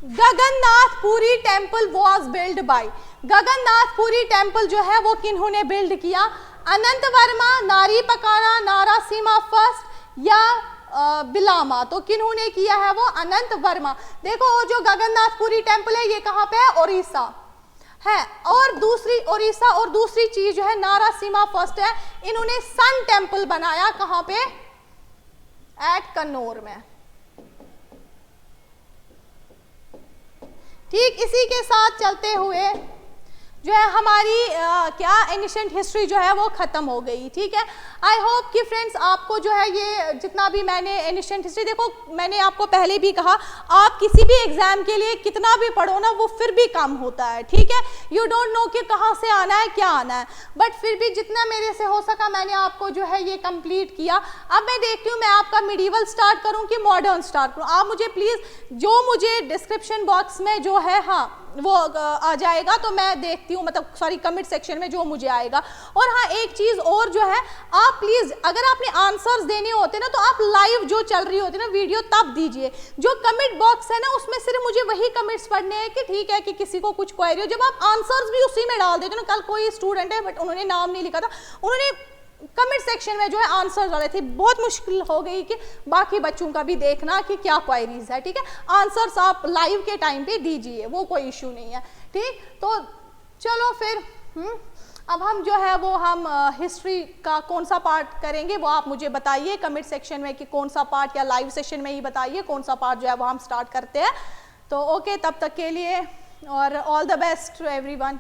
Gagannathpuri temple was build by, Gagannathpuri temple जो है वो किन्होंने बिल्ड किया? अनंत वर्मा, नारी पकाना, नारासिमा फर्स्ट या बिलामा? तो किन्होंने किया है वो? अनंत वर्मा। देखो जो गगननाथपुरी टेम्पल है ये कहाँ पे है? ओडिशा है, और दूसरी ओडिशा, और दूसरी चीज जो है नारासिमा फर्स्ट है, इन्होंने सन टेम्पल बनाया कहाँ पे? एट कन्नौर में। ठीक, इसी के साथ चलते हुए जो है हमारी क्या एंशिएंट हिस्ट्री जो है वो ख़त्म हो गई। ठीक है, आई होप कि फ्रेंड्स आपको जो है ये जितना भी मैंने एंशिएंट हिस्ट्री, देखो मैंने आपको पहले भी कहा आप किसी भी एग्जाम के लिए कितना भी पढ़ो ना वो फिर भी कम होता है। ठीक है, यू डोंट नो कि कहाँ से आना है क्या आना है, बट फिर भी जितना मेरे से हो सका मैंने आपको जो है ये कंप्लीट किया। अब मैं देखती हूँ मैं आपका मिडिवल स्टार्ट करूँ कि मॉडर्न स्टार्ट करूँ। आप मुझे प्लीज़ जो मुझे डिस्क्रिप्शन बॉक्स में जो है हाँ वो आ जाएगा तो मैं देखती हूँ, मतलब सॉरी कमेंट सेक्शन में जो मुझे आएगा। और हाँ एक चीज़ और जो है, आप प्लीज़ अगर आपने आंसर्स देने होते ना तो आप लाइव जो चल रही होती ना वीडियो तब दीजिए। जो कमेंट बॉक्स है ना उसमें सिर्फ मुझे वही कमेंट्स पढ़ने हैं कि ठीक है कि किसी को कुछ क्वेरी हो। जब आप आंसर्स भी उसी में डाल देते ना, कल कोई स्टूडेंट है बट उन्होंने नाम नहीं लिखा था, उन्होंने कमेंट सेक्शन में जो है आंसर डाले थे, बहुत मुश्किल हो गई कि बाकी बच्चों का भी देखना कि क्या क्वेरीज है। ठीक है, आंसर्स आप लाइव के टाइम पे दीजिए, वो कोई इशू नहीं है। ठीक, तो चलो फिर अब हम जो है वो हम हिस्ट्री का कौन सा पार्ट करेंगे वो आप मुझे बताइए कमेंट सेक्शन में कि कौन सा पार्ट, या लाइव सेशन में ही बताइए कौन सा पार्ट जो है वो हम स्टार्ट करते हैं। तो ओके, तब तक के लिए और all the best to everyone.